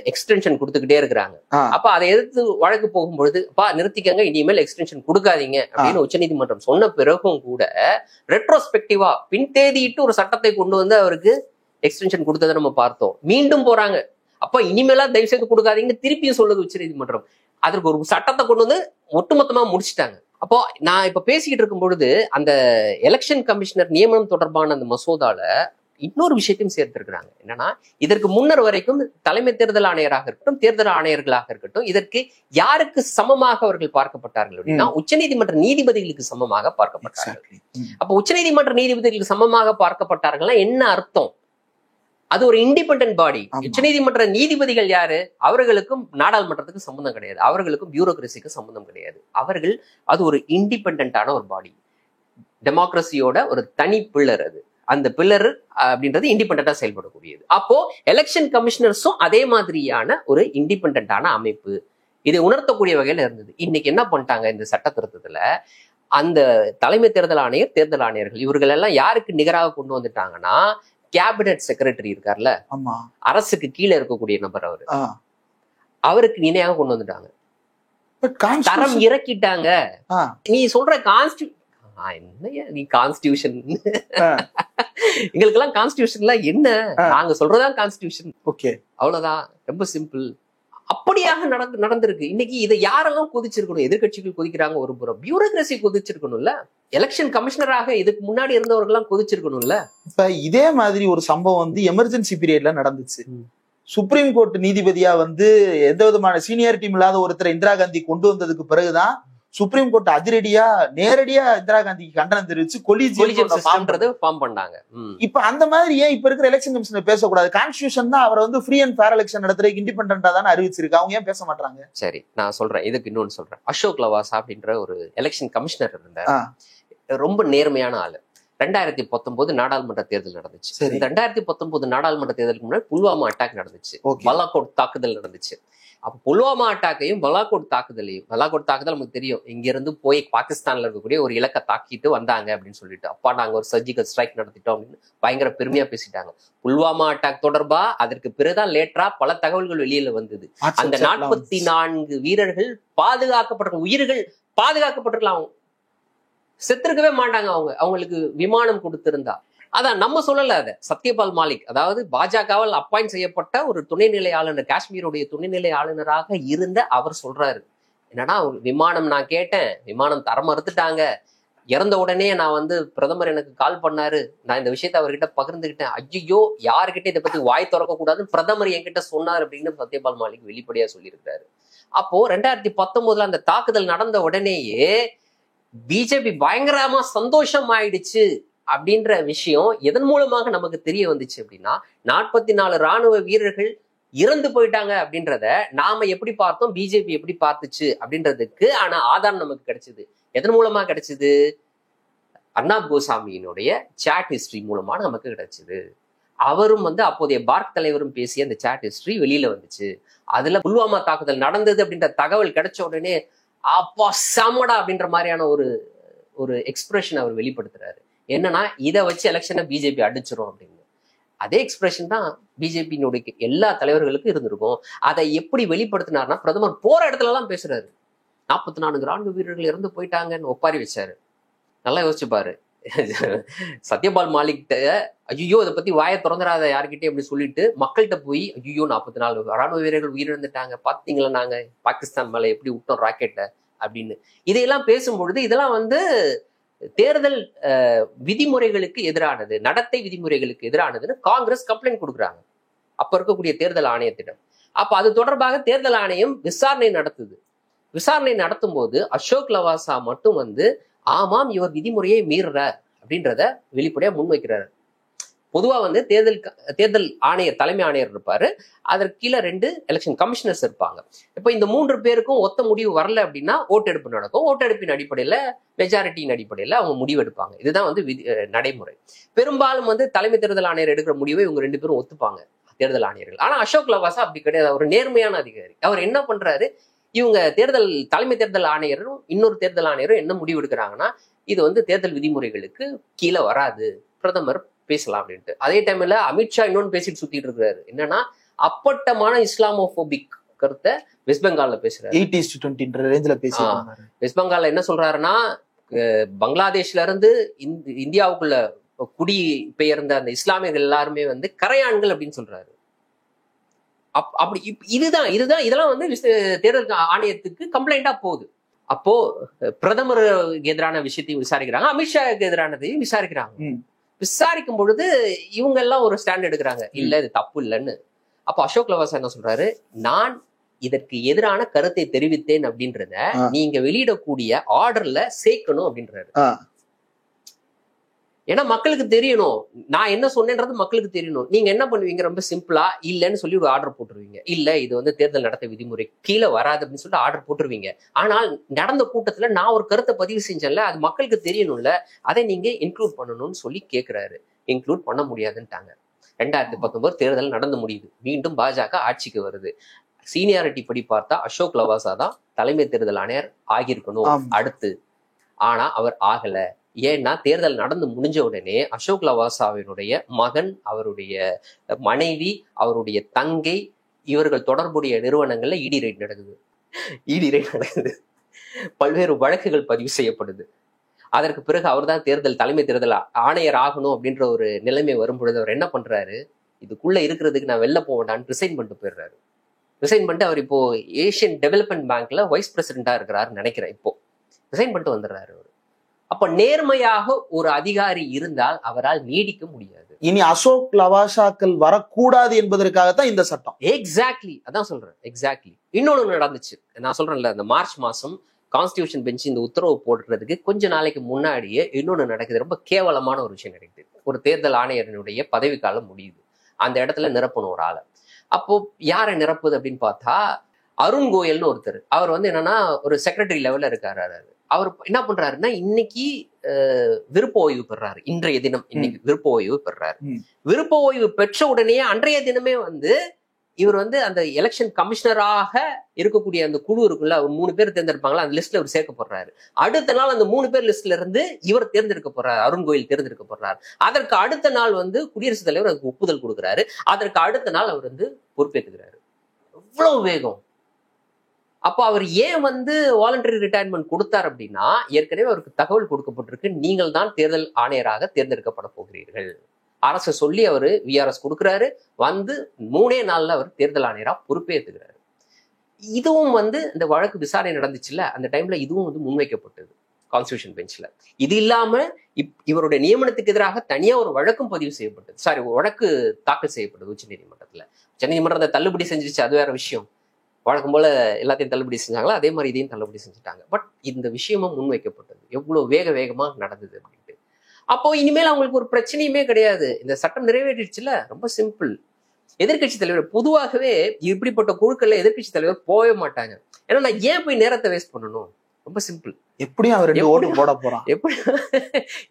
எக்ஸ்டென்ஷன் கொடுத்துக்கிட்டே இருக்கிறாங்க. அப்ப அதை எதிர்த்து வழக்கு போகும்பொழுது, நிறுத்திக்கங்க, இனிமேல் எக்ஸ்டென்ஷன் கொடுக்காதீங்க அப்படின்னு உச்சநீதிமன்றம் சொன்ன பிறகும் கூட ரெட்ரோஸ்பெக்டிவா பின்தேதியிட்டு ஒரு சட்டத்தை கொண்டு வந்து அவருக்கு எக்ஸ்டென்ஷன் கொடுத்ததை நம்ம பார்த்தோம். மீண்டும் போறாங்க. அப்ப இனிமேலா தயவு செய்து கொடுக்காதீங்கன்னு திருப்பியும் சொல்லுது உச்சநீதிமன்றம். அதற்கு ஒரு சட்டத்தை கொண்டு வந்து ஒட்டுமொத்தமா முடிச்சுட்டாங்க. அப்போ நான் இப்ப பேசிக்கிட்டு இருக்கும் பொழுது அந்த எலெக்ஷன் கமிஷனர் நியமனம் தொடர்பான அந்த மசோதால இன்னொரு விஷயத்தையும் சேர்த்திருக்கிறாங்க. என்னன்னா, இதற்கு முன்னர் வரைக்கும் தலைமை தேர்தல் ஆணையராக இருக்கட்டும், தேர்தல் ஆணையர்களாக இருக்கட்டும், இதற்கு யாருக்கு சமமாக அவர்கள் பார்க்கப்பட்டார்கள் அப்படின்னா உச்சநீதிமன்ற நீதிபதிகளுக்கு சமமாக பார்க்கப்பட்டார்கள். அப்ப உச்சநீதிமன்ற நீதிபதிகளுக்கு சமமாக பார்க்கப்பட்டார்கள்னா என்ன அர்த்தம்? அது ஒரு இண்டிபெண்டன்ட் பாடி. உச்சநீதிமன்ற நீதிபதிகள் யாரு? அவர்களுக்கும் நாடாளுமன்றத்துக்கு சம்பந்தம் கிடையாது, அவர்களுக்கும் பியூரோக்ரஸிக்கு சம்பந்தம் கிடையாது. அவர்கள் அது ஒரு இண்டிபெண்டான ஒரு பாடி, டெமோக்ரஸியோட ஒரு தனி பில்லர். அது அந்த பில்லர் அப்படின்றது இண்டிபெண்டா செயல்படக்கூடியது. அப்போ எலெக்ஷன் கமிஷனர்ஸும் அதே மாதிரியான ஒரு இண்டிபெண்டான அமைப்பு. இதை உணர்த்தக்கூடிய வகையில இருந்தது. இன்னைக்கு என்ன பண்ணிட்டாங்க இந்த சட்ட திருத்தத்துல, அந்த தலைமை தேர்தல் ஆணையர், தேர்தல் ஆணையர்கள் இவர்கள் எல்லாம் யாருக்கு நிகராக கொண்டு வந்துட்டாங்கன்னா, கேபினட் செக்ரட்டரி இருக்கார்ல, அரசுக்கு கீழே இருக்கக்கூடிய நபர், அவருக்கு இணையாக கொண்டு வந்துட்டாங்க. தரம் இறக்கிட்டாங்க. நீ சொல்ற நீ கான்ஸ்டிடியூஷன் எங்களுக்கு எல்லாம் கான்ஸ்டிடியூஷன்லாம் என்ன, நாங்க சொல்றதான் கான்ஸ்டிடியூஷன். ஓகே, அவ்வளவுதான், ரொம்ப சிம்பிள். அப்படியாக நடந்திருக்கு. இன்னைக்கு இதை யாரெல்லாம் கொதிச்சிருக்கணும்? எதிர்கட்சிகள் கொதிக்கிறாங்க ஒரு புறம், பியூரோக்ரசி கொதிச்சிருக்கணும்ல, எலெக்ஷன் கமிஷனராக இதுக்கு முன்னாடி இருந்தவர்கள் எல்லாம் கொதிச்சிருக்கணும்ல. இப்ப இதே மாதிரி ஒரு சம்பவம் வந்து எமர்ஜென்சி பீரியட்ல நடந்துச்சு. சுப்ரீம் கோர்ட் நீதிபதியா வந்து எந்த விதமான சீனியாரிட்டியும் இல்லாத ஒருத்தரை இந்திரா காந்தி கொண்டு வந்ததுக்கு பிறகுதான் சுப்ரீம் கோர்ட் நேரடியா இந்திரா காந்திக்கு கண்டனம் தெரிவிச்சு ஃபார்ம் பண்ணாங்க. இப்ப அந்த மாதிரி ஏன் இப்ப இருக்கிற எலெக்ஷன் கமிஷனர் பேசக்கூடாது? கான்ஸ்டிடியூஷன் தான் அவரை வந்து ஃப்ரீ அண்ட் ஃபேர் எலெக்ஷன் நடத்துறதுக்கு இண்டிபெண்டா தானே அறிவிச்சிருக்கு. அவங்க ஏன் பேச மாட்டாங்க? சரி, நான் சொல்றேன். இதுக்கு இன்னொன்னு சொல்றேன். அசோக் லவாசா அப்படின்ற ஒரு எலெக்ஷன் கமிஷனர் இருந்தார், ரொம்ப நேர்மையான ஆளு. 2019 நாடாளுமன்ற தேர்தல் நடந்துச்சு. இந்த 2019 நாடாளுமன்ற தேர்தலுக்கு முன்னாடி புல்வாமா அட்டாக் நடந்துச்சு, பலாக்கோட் தாக்குதல் நடந்துச்சு. அப்ப புல்வாமா அட்டாக்கையும் பலாக்கோட் தாக்குதலையும், பலாக்கோட் தாக்குதல் நமக்கு தெரியும், இங்க இருந்து போய் பாகிஸ்தான்ல இருக்கக்கூடிய ஒரு இலக்கை தாக்கிட்டு வந்தாங்க அப்படின்னு சொல்லிட்டு, அப்பா நாங்க ஒரு சர்ஜிக்கல் ஸ்ட்ரைக் நடத்திட்டோம் அப்படின்னு பயங்கர பெருமையா பேசிட்டாங்க. புல்வாமா அட்டாக் தொடர்பா அதற்கு பிறகுதான் லேட்டரா பல தகவல்கள் வெளியில வந்தது. அந்த 44 வீரர்கள் பாதுகாக்கப்பட்ட உயிர்கள் பாதுகாக்கப்பட்டிருக்கலாம், செத்துருக்கவே மாட்டாங்க. அவங்களுக்கு விமானம் கொடுத்திருந்தா. அதான் நம்ம சொல்லல, அத சத்யபால் மாலிக், அதாவது பாஜகவால் அப்பாயிண்ட் செய்யப்பட்ட ஒரு துணைநிலை ஆளுநர், காஷ்மீருடைய துணைநிலை ஆளுநராக இருந்த அவர் சொல்றாரு, என்னன்னா விமானம் நான் கேட்டேன், விமானம் தர மறுத்துட்டாங்க, இறந்த உடனே நான் வந்து பிரதமர் எனக்கு கால் பண்ணாரு, நான் இந்த விஷயத்த அவர்கிட்ட பகிர்ந்துகிட்டேன், ஐயோ யாருக்கிட்ட இதை பத்தி வாய் திறக்க கூடாதுன்னு பிரதமர் என்கிட்ட சொன்னார் அப்படின்னு சத்யபால் மாலிக் வெளிப்படையா சொல்லியிருக்காரு. அப்போ 2019 அந்த தாக்குதல் நடந்த உடனேயே பிஜேபி பயங்கரமா சந்தோஷம் ஆயிடுச்சு அப்படின்ற விஷயம் எதன் மூலமாக நமக்கு தெரிய வந்துச்சு அப்படின்னா, 44 ராணுவ வீரர்கள் இறந்து போயிட்டாங்க அப்படின்றத நாம எப்படி பார்த்தோம், பிஜேபி எப்படி பார்த்துச்சு அப்படின்றதுக்கு ஆனா ஆதாரம் நமக்கு கிடைச்சது. எதன் மூலமா கிடைச்சது? அர்னாப் கோசாமியினுடைய சாட் ஹிஸ்டரி மூலமா நமக்கு கிடைச்சது. அவரும் வந்து அப்போதைய பார்க் தலைவரும் பேசிய அந்த சாட் ஹிஸ்டரி வெளியில வந்துச்சு. அதுல புல்வாமா தாக்குதல் நடந்தது அப்படின்ற தகவல் கிடைச்ச உடனே அப்பா சமடா அப்படின்ற மாதிரியான ஒரு எக்ஸ்பிரஷன் அவர் வெளிப்படுத்துறாரு. என்னன்னா, இதை வச்சு எலெக்ஷனை பிஜேபி அடிச்சிரும் அப்படின்னு. அதே எக்ஸ்பிரஷன் தான் பிஜேபியினுடைய எல்லா தலைவர்களுக்கும் இருந்திருக்கும். அதை எப்படி வெளிப்படுத்தினார்னா, பிரதமர் போற இடத்துல எல்லாம் பேசுறாரு, 44 ராணுவ வீரர்கள் இறந்து போயிட்டாங்கன்னு ஒப்பாரி வச்சாரு. நல்லா யோசிச்சு பாரு. சத்யபால் மாலிக்கிட்ட ஐயோ இதை பத்தி வாயை திறந்துடாத யாருக்கிட்டே அப்படி சொல்லிட்டு மக்கள்கிட்ட போய் ஐயோ 44 ராணுவ வீரர்கள் உயிரிழந்துட்டாங்க, பாத்தீங்களா நாங்க பாகிஸ்தான் மேல எப்படி விட்டோம் ராக்கெட்ட அப்படின்னு. இதையெல்லாம் பேசும்பொழுது இதெல்லாம் வந்து தேர்தல் விதிமுறைகளுக்கு எதிரானது, நடத்தை விதிமுறைகளுக்கு எதிரானதுன்னு காங்கிரஸ் கம்ப்ளைண்ட் கொடுக்குறாங்க அப்ப இருக்கக்கூடிய தேர்தல் ஆணையத்திடம். அப்ப அது தொடர்பாக தேர்தல் ஆணையம் விசாரணை நடத்துது. விசாரணை நடத்தும் போது அசோக் லவாசா மட்டும் வந்து ஆமாம் இவர் விதிமுறையை மீறுறார் அப்படின்றத வெளிப்படையா முன்வைக்கிறாரு. பொதுவா வந்து தேர்தல் ஆணையர், தலைமை ஆணையர் இருப்பாரு, அதற்கு கீழே 2 எலெக்ஷன் கமிஷனர்ஸ் இருப்பாங்க. இப்ப இந்த 3 பேருக்கும் ஒத்த முடிவு வரல அப்படின்னா ஓட்டெடுப்பு நடக்கும். ஓட்டெடுப்பின் அடிப்படையில, மெஜாரிட்டியின் அடிப்படையில அவங்க முடிவு எடுப்பாங்க. இதுதான் வந்து நடைமுறை. பெரும்பாலும் வந்து தலைமை தேர்தல் ஆணையர் எடுக்கிற முடிவை இவங்க 2 பேரும் ஒத்துப்பாங்க, தேர்தல் ஆணையர்கள். ஆனா அசோக் லவாசா அப்படி கிடையாது, அவர் நேர்மையான அதிகாரி. அவர் என்ன பண்றாரு, இவங்க தலைமை தேர்தல் ஆணையரும் இன்னொரு தேர்தல் ஆணையரும் என்ன முடிவு எடுக்கிறாங்கன்னா, இது வந்து தேர்தல் விதிமுறைகளுக்கு கீழே வராது, பிரதமர் பேசலாம் அப்படின்ட்டு. அதே டைம்ல அமித்ஷா இன்னொன்னு பேசிட்டு சுத்திட்டு இருக்காரு, என்னன்னா அப்பட்டமான இஸ்லாமோபோபிக் கருத்தை வெஸ்ட் பெங்கால்ல பேசுறாரு. 80-20 ரேஞ்சில பேசுறாரு. வெஸ்ட் பெங்கால்ல என்ன சொல்றாருன்னா, பங்களாதேஷ்ல இருந்து இந்தியாவுக்குள்ள குடி பெயர்ந்த அந்த இஸ்லாமியர்கள் எல்லாருமே வந்து கரையான்கள் அப்படின்னு சொல்றாரு. அப்படி இதுதான் இதெல்லாம் வந்து தேர்தல் ஆணையத்துக்கு கம்ப்ளைண்டா போகுது. அப்போ பிரதமருக்கு எதிரான விஷயத்தையும் விசாரிக்கிறாங்க, அமித்ஷாவுக்கு எதிரானதையும் விசாரிக்கிறாங்க. விசாரிக்கும் பொழுது இவங்க எல்லாம் ஒரு ஸ்டாண்ட் எடுக்கிறாங்க, இல்ல இது தப்பு இல்லைன்னு. அப்போ அசோக் லவாசா என்ன சொல்றாரு, நான் இதற்கு எதிரான கருத்தை தெரிவித்தேன் அப்படின்றத நீங்க வெளியிடக்கூடிய ஆர்டர்ல சேர்க்கணும் அப்படின்றாரு. ஏன்னா மக்களுக்கு தெரியணும், நான் என்ன சொன்னேன்றது மக்களுக்கு தெரியணும். நீங்க என்ன பண்ணுவீங்க, ரொம்ப சிம்பிளா இல்லைன்னு சொல்லி ஒரு ஆர்டர் போட்டுருவீங்க. இல்ல இது வந்து தேர்தல் நடத்த விதிமுறை கீழே வராது அப்படின்னு சொல்லிட்டு ஆர்டர் போட்டுருவீங்க. ஆனால் நடந்த கூட்டத்துல நான் ஒரு கருத்தை பதிவு செஞ்சேன்ல, அது மக்களுக்கு தெரியணும்ல, அதை நீங்க இன்க்ளூட் பண்ணணும்னு சொல்லி கேட்கிறாரு. இன்க்ளூட் பண்ண முடியாதுன்ட்டாங்க. 2019 தேர்தல் நடந்து முடியுது, மீண்டும் பாஜக ஆட்சிக்கு வருது. சீனியாரிட்டி படி பார்த்தா அசோக் லவாசா தான் தலைமை தேர்தல் ஆணையர் ஆகியிருக்கணும் அடுத்து. ஆனா அவர் ஆகல. ஏன்னா தேர்தல் நடந்து முடிஞ்ச உடனே அசோக் லவாசாவினுடைய மகன், அவருடைய மனைவி, அவருடைய தங்கை, இவர்கள் தொடர்புடைய நிறுவனங்கள்ல இடி ரைட் நடக்குது. பல்வேறு வழக்குகள் பதிவு செய்யப்படுது. அதற்கு பிறகு அவர் தான் தலைமை தேர்தல் ஆணையர் ஆகணும் அப்படின்ற ஒரு நிலைமை வரும் பொழுது அவர் என்ன பண்றாரு, இதுக்குள்ள இருக்கிறதுக்கு நான் வெளில போவேண்டான்னு ரிசைன் பண்ணிட்டு போயிடுறாரு. ரிசைன் பண்ணிட்டு அவர் இப்போ ஏசியன் டெவலப்மெண்ட் பேங்க்ல வைஸ் பிரசிடென்டா இருக்கிறாருன்னு நினைக்கிறேன். இப்போ ரிசைன் பண்ணிட்டு வந்துடுறாரு அவர். அப்ப நேர்மையாக ஒரு அதிகாரி இருந்தால் அவரால் நீடிக்க முடியாது. இனி அசோக் லவாசாக்கள் வரக்கூடாது என்பதற்காகத்தான் இந்த சட்டம். எக்ஸாக்ட்லி, அதான் சொல்றேன். எக்ஸாக்ட்லி. இன்னொன்னு நடந்துச்சு, நான் சொல்றேன்ல, இந்த மார்ச் மாசம் கான்ஸ்டிடியூஷன் பெஞ்ச் இந்த உத்தரவு போடுறதுக்கு கொஞ்ச நாளைக்கு முன்னாடியே இன்னொன்னு நடக்குது. ரொம்ப கேவலமான ஒரு விஷயம் நடக்குது. ஒரு தேர்தல் ஆணையரினுடைய பதவி காலம் முடியுது, அந்த இடத்துல நிரப்பணும் ஒரு ஆளை. அப்போ யாரை நிரப்புது அப்படின்னு பார்த்தா அருண் கோயல்னு ஒருத்தர். அவர் வந்து என்னன்னா ஒரு செக்ரட்டரி லெவல்ல இருக்காரு. அவர் என்ன பண்றாருன்னா இன்னைக்கு விருப்ப ஓய்வு பெறாரு. இன்றைய தினம் இன்னைக்கு விருப்ப ஓய்வு பெறாரு. விருப்ப ஓய்வு பெற்ற உடனே அன்றைய தினமே வந்து இவர் வந்து அந்த எலெக்ஷன் கமிஷனராக இருக்கக்கூடிய அந்த குழு இருக்குல்ல, 3 பேர் தேர்ந்தெடுப்பாங்களா, அந்த லிஸ்ட்ல அவர் சேர்க்கப்படுறாரு. அடுத்த நாள் அந்த 3 பேர் லிஸ்ட்ல இருந்து இவர் தேர்ந்தெடுக்கப்படுறாரு, அருண் கோயல் தேர்ந்தெடுக்கப்படுறாரு. அதற்கு அடுத்த நாள் வந்து குடியரசுத் தலைவர் அதுக்கு ஒப்புதல் கொடுக்குறாரு. அதற்கு அடுத்த நாள் அவர் வந்து பொறுப்பேற்றுக்கிறாரு. எவ்வளவு வேகம்! அப்போ அவர் ஏன் வந்து வாலண்டரி ரிட்டையர்மெண்ட் கொடுத்தார் அப்படின்னா, ஏற்கனவே அவருக்கு தகவல் கொடுக்கப்பட்டிருக்கு, நீங்கள் தான் தேர்தல் ஆணையராக தேர்ந்தெடுக்கப்பட போகிறீர்கள். அரசு சொல்லி அவரு விஆர்எஸ் கொடுக்குறாரு. வந்து 3 நாள்ல அவர் தேர்தல் ஆணையரா பொறுப்பேற்றுக்கிறாரு. இதுவும் வந்து இந்த வழக்கு விசாரணை நடந்துச்சுல்ல, அந்த டைம்ல இதுவும் வந்து முன்வைக்கப்பட்டது கான்ஸ்டிடியூஷன் பெஞ்ச்ல. இது இல்லாம இவருடைய நியமனத்துக்கு எதிராக தனியா ஒரு வழக்கும் பதிவு செய்யப்பட்டது. வழக்கு தாக்கல் செய்யப்பட்டது உச்ச நீதிமன்றத்துல. உச்ச நீதிமன்றத்தை தள்ளுபடி செஞ்சிருச்சு, அது வேற விஷயம். வழக்கம் போல எல்லாத்தையும் தள்ளுபடி செஞ்சாங்களா, அதே மாதிரி இதையும் தள்ளுபடி செஞ்சுட்டாங்க. பட் இந்த விஷயமும் முன்வைக்கப்பட்டது, எவ்வளவு வேகமா நடந்தது அப்படின்ட்டு. அப்போ இனிமேல் அவங்களுக்கு ஒரு பிரச்சனையுமே கிடையாது. இந்த சட்டம் நிறைவேறிடுச்சுல, ரொம்ப சிம்பிள். எதிர்கட்சி தலைவர் பொதுவாகவே இப்படிப்பட்ட குழுக்கள்ல எதிர்கட்சி தலைவர் போகவே மாட்டாங்க. ஏன்னா நான் ஏன் போய் நேரத்தை வேஸ்ட் பண்ணணும், ரொம்ப சிம்பிள். எப்படியும் அவர் 2 ஓட்டு போட போறான்.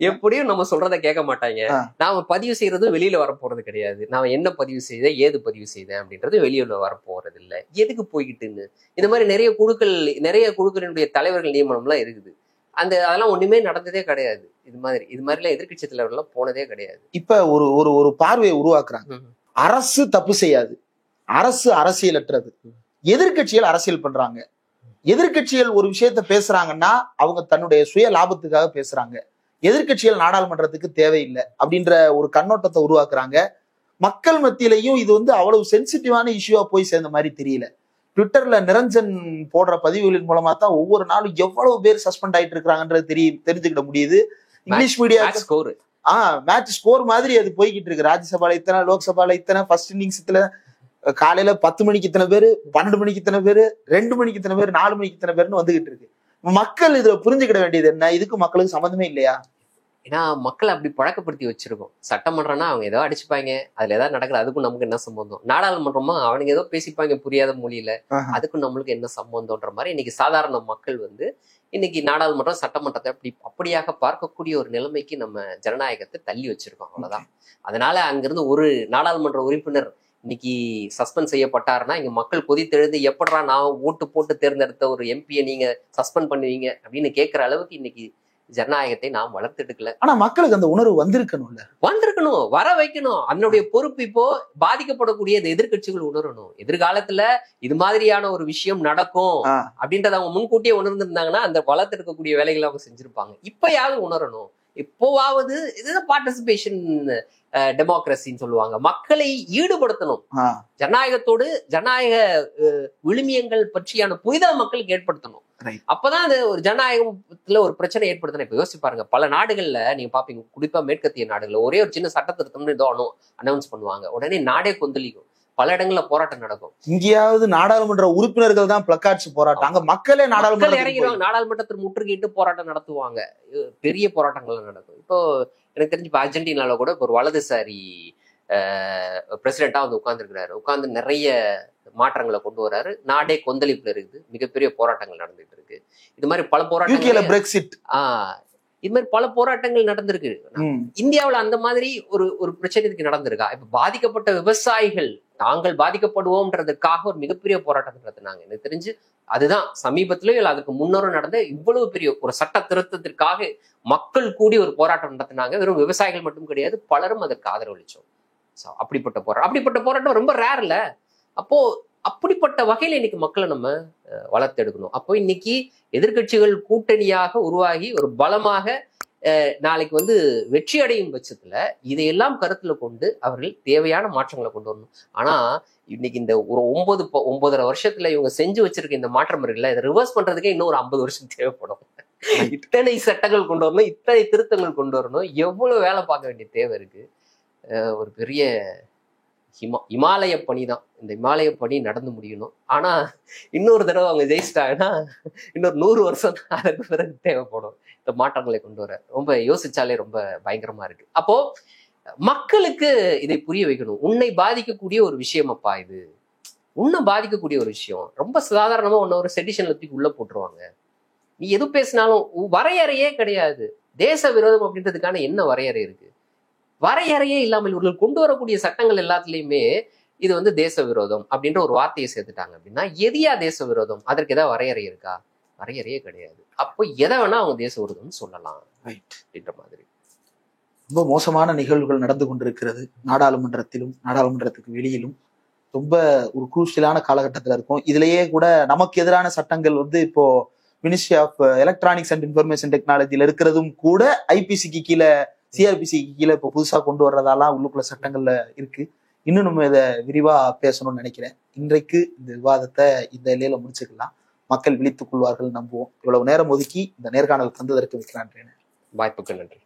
எப்படியும் நம்ம சொல்றதை கேட்க மாட்டாங்க. நாம பதிவு செய்யறதும் வெளியில வர போறது கிடையாது. நான் என்ன பதிவு செய்தேன், ஏது பதிவு செய்தேன் அப்படின்றது வெளியில வர போறது இல்லை. எதுக்கு போய்கிட்டுன்னு இந்த மாதிரி நிறைய குழுக்களினுடைய தலைவர்கள் நியமனம் எல்லாம் இருக்குது. அதெல்லாம் ஒண்ணுமே நடந்ததே கிடையாது. இது மாதிரிலாம் எதிர்கட்சி தலைவர்கள் போனதே கிடையாது. இப்ப ஒரு பார்வையை உருவாக்குறாங்க. அரசு தப்பு செய்யாது, அரசு அரசியலற்றது, எதிர்கட்சிகள் அரசியல் பண்றாங்க. எதிர்கட்சிகள் ஒரு விஷயத்த பேசுறாங்கன்னா அவங்க தன்னுடைய சுய லாபத்துக்காக பேசுறாங்க. எதிர்கட்சிகள் நாடாளுமன்றத்துக்கு தேவையில்லை அப்படின்ற ஒரு கண்ணோட்டத்தை உருவாக்குறாங்க. மக்கள் மத்தியிலையும் இது வந்து அவ்வளவு சென்சிட்டிவான இஷ்யூவா போய் சேர்ந்த மாதிரி தெரியல. ட்விட்டர்ல நிரஞ்சன் போடுற பதிவுகளின் மூலமா தான் ஒவ்வொரு நாளும் எவ்வளவு பேர் சஸ்பெண்ட் ஆயிட்டு இருக்காங்கன்றது தெரிஞ்சுக்கிட முடியுது. இங்கிலீஷ் மீடியா மேட்ச் ஸ்கோர் மாதிரி அது போய்கிட்டு இருக்கு. ராஜ்யசபால இத்தனை, லோக்சபால இத்தனை, ஃபர்ஸ்ட் இன்னிங்ஸ் இத்தனை, காலையில 10 மணிக்கு இத்தனை பேரு, 12 மணிக்கு இத்தனை பேரு, 2 மணிக்கு இத்தனை பேரு, 4 மணிக்கு இத்தனை பேருன்னு வந்துகிட்டு இருக்கு. மக்கள் இதுல புரிஞ்சுக்கிட வேண்டியது என்ன, இதுக்கு மக்களுக்கு சம்மந்தமே இல்லையா? ஏன்னா மக்கள் அப்படி பழக்கப்படுத்தி வச்சிருக்கோம். சட்டமன்றம்னா அவங்க ஏதோ அடிச்சுப்பாங்க, அதுல ஏதாவது நடக்குது, அதுக்கும் நமக்கு என்ன சம்பந்தம். நாடாளுமன்றமா அவனுக்கு ஏதோ பேசிப்பாங்க புரியாத மொழியில, அதுக்கும் நம்மளுக்கு என்ன சம்பந்தம்ன்ற மாதிரி இன்னைக்கு சாதாரண மக்கள் வந்து இன்னைக்கு நாடாளுமன்றம் சட்டமன்றத்தை அப்படியாக பார்க்கக்கூடிய ஒரு நிலைமைக்கு நம்ம ஜனநாயகத்தை தள்ளி வச்சிருக்கோம். அவ்வளவுதான். அதனால அங்கிருந்து ஒரு நாடாளுமன்ற உறுப்பினர் இன்னைக்கு சஸ்பெண்ட் செய்யப்பட்டாருன்னா இங்க மக்கள் கொதித்தெழுந்து எப்படா நான் ஓட்டு போட்டு தேர்ந்தெடுத்த ஒரு எம்பியை நீங்க சஸ்பெண்ட் பண்ணுவீங்க அப்படின்னு கேட்கிற அளவுக்கு இன்னைக்கு ஜனநாயகத்தை நாம் வளர்த்தெடுக்கல. ஆனா மக்களுக்கு அந்த உணர்வு வந்திருக்கணும், வர வைக்கணும். அதனுடைய பொறுப்பு இப்போ பாதிக்கப்படக்கூடிய இந்த எதிர்கட்சிகள் உணரணும். எதிர்காலத்துல இது மாதிரியான ஒரு விஷயம் நடக்கும் அப்படின்றத அவங்க முன்கூட்டியே உணர்ந்திருந்தாங்கன்னா அந்த வளர்த்தெடுக்கக்கூடிய வேலைகளை அவங்க செஞ்சிருப்பாங்க. இப்பயாவது உணரணும். எப்போவாவது இதுதான் பார்ட்டிசிபேஷன் டெமோக்ரஸின்னு சொல்லுவாங்க. மக்களை ஈடுபடுத்தணும். ஜனநாயகத்தோடு ஜனநாயக விழுமியங்கள் பற்றியான புரிதல் மக்களுக்கு ஏற்படுத்தணும். அப்பதான் அது ஒரு ஜனநாயகத்துல ஒரு பிரச்சனை ஏற்படுத்தணும். இப்ப யோசிச்சு பாருங்க, பல நாடுகள்ல நீங்க பாப்பீங்க, குறிப்பா மேற்கத்திய நாடுகள்ல ஒரே ஒரு சின்ன சட்ட திருத்தம்னு ஏதோ அனௌன்ஸ் பண்ணுவாங்க, உடனே நாடே கொந்தளிக்கும், பல இடங்கள்ல போராட்டம் நடக்கும். இங்கேயாவது நாடாளுமன்ற உறுப்பினர்கள் தான் பிளக்கார்ட்ஸ் போராட்டம், அங்க மக்களே நாடாளுமன்ற இறங்கிடுவாங்க, நாடாளுமன்றத்தில் முற்றுகையிட்டு போராட்டம் நடத்துவாங்க, பெரிய போராட்டங்கள்லாம் நடக்கும். இப்போ எனக்கு தெரிஞ்சு இப்போ அர்ஜென்டினால கூட இப்போ ஒரு வலதுசாரி பிரசிடென்டா வந்து உட்கார்ந்துருக்கிறாரு, உட்கார்ந்து நிறைய மாற்றங்களை கொண்டு வர்றாரு, நாடே கொந்தளிப்புல இருக்குது, மிகப்பெரிய போராட்டங்கள் நடந்துட்டு இருக்கு. இது மாதிரி பல போராட்டங்கள், பிரெக்சிட் இது மாதிரி பல போராட்டங்கள் நடந்திருக்கு. இந்தியாவில் அந்த மாதிரி ஒரு பிரச்சனைக்கு நடந்திருக்கா? இப்ப பாதிக்கப்பட்ட விவசாயிகள் தாங்கள் பாதிக்கப்படுவோம்ன்றதுக்காக ஒரு மிகப்பெரிய போராட்டம் நடத்தினாங்க. எனக்கு தெரிஞ்சு அதுதான் சமீபத்திலயும் இல்லை அதுக்கு முன்னரும் நடந்த இவ்வளவு பெரிய ஒரு சட்ட திருத்தத்திற்காக மக்கள் கூடி ஒரு போராட்டம் நடத்தினாங்க. வெறும் விவசாயிகள் மட்டும் கிடையாது, பலரும் அதற்கு ஆதரவளிச்சோம். அப்படிப்பட்ட போராட்டம் ரொம்ப ரேர் இல்ல. அப்போ அப்படிப்பட்ட வகையில இன்னைக்கு மக்களை நம்ம வளர்த்தெடுக்கணும். அப்போ இன்னைக்கு எதிர்கட்சிகள் கூட்டணியாக உருவாகி ஒரு பலமாக நாளைக்கு வந்து வெற்றி அடையும் பட்சத்துல இதையெல்லாம் கருத்துல கொண்டு அவர்கள் தேவையான மாற்றங்களை கொண்டு வரணும். ஆனா இன்னைக்கு இந்த ஒரு 9.5 வருஷத்துல இவங்க செஞ்சு வச்சிருக்க இந்த மாற்றம் இருக்குல்ல, இதை ரிவர்ஸ் பண்றதுக்கே இன்னும் ஒரு 50 வருஷம் தேவைப்படும். இத்தனை சட்டங்கள் கொண்டு வரணும், இத்தனை திருத்தங்கள் கொண்டு வரணும், எவ்வளவு வேலை பார்க்க வேண்டிய தேவை இருக்கு. ஒரு பெரிய இமாலய பணி தான். இந்த இமாலய பணி நடந்து முடியணும். ஆனா இன்னொரு தடவை அவங்க ஜெயிச்சிட்டாங்கன்னா இன்னொரு 100 வருஷம் தான் அதுக்கு பிறகு தேவைப்படும் இந்த மாற்றங்களை கொண்டு வர. ரொம்ப யோசிச்சாலே ரொம்ப பயங்கரமா இருக்கு. அப்போ மக்களுக்கு இதை புரிய வைக்கணும். உன்னை பாதிக்கக்கூடிய ஒரு விஷயம் அப்பா, இது உன்னை பாதிக்கக்கூடிய ஒரு விஷயம். ரொம்ப சாதாரணமா உன்ன ஒரு செடிஷன்ல தூக்கி உள்ள போட்டுருவாங்க. நீ எது பேசினாலும் வரையறையே கிடையாது. தேச விரோதம் அப்படின்றதுக்கான என்ன வரையறை இருக்கு? வரையறையே இல்லாமல் இவர்கள் கொண்டு வரக்கூடிய சட்டங்கள் எல்லாத்துலயுமே இது வந்து தேச விரோதம் அப்படின்ற ஒரு வார்த்தையை சேர்த்துட்டாங்க. அப்படின்னா எதையா தேச விரோதம்? அதற்கு ஏதாவது வரையறை இருக்கா? வரையறையே கிடையாது. அப்போ எதை வேணா அவங்க தேச விரோதம்னு சொல்லலாம் அப்படின்ற மாதிரி. ரொம்ப மோசமான நிகழ்வுகள் நடந்து கொண்டிருக்கிறது நாடாளுமன்றத்திலும் நாடாளுமன்றத்துக்கு வெளியிலும். ரொம்ப ஒரு குரூஷியலான காலகட்டத்துல இருக்கும். இதுலயே கூட நமக்கு எதிரான சட்டங்கள் வந்து இப்போ ministry of electronics and information டெக்னாலஜில இருக்கிறதும் கூட ஐபிசிக்கு கீழே, சிஆர்பிசிக்கு கீழே இப்போ புதுசா கொண்டு வர்றதாலாம் உள்ளுக்குள்ள சட்டங்கள்ல இருக்கு. இன்னும் நம்ம இதை விரிவா பேசணும்னு நினைக்கிறேன். இன்றைக்கு இந்த விவாதத்தை இந்த நிலையில முடிச்சுக்கலாம். மக்கள் விழித்துக் கொள்வார்கள் நம்புவோம். இவ்வளவு நேரம் ஒதுக்கி இந்த நேர்காணல் தந்ததற்கு மிக்க நன்றி. வாய்ப்புக்கு நன்றி.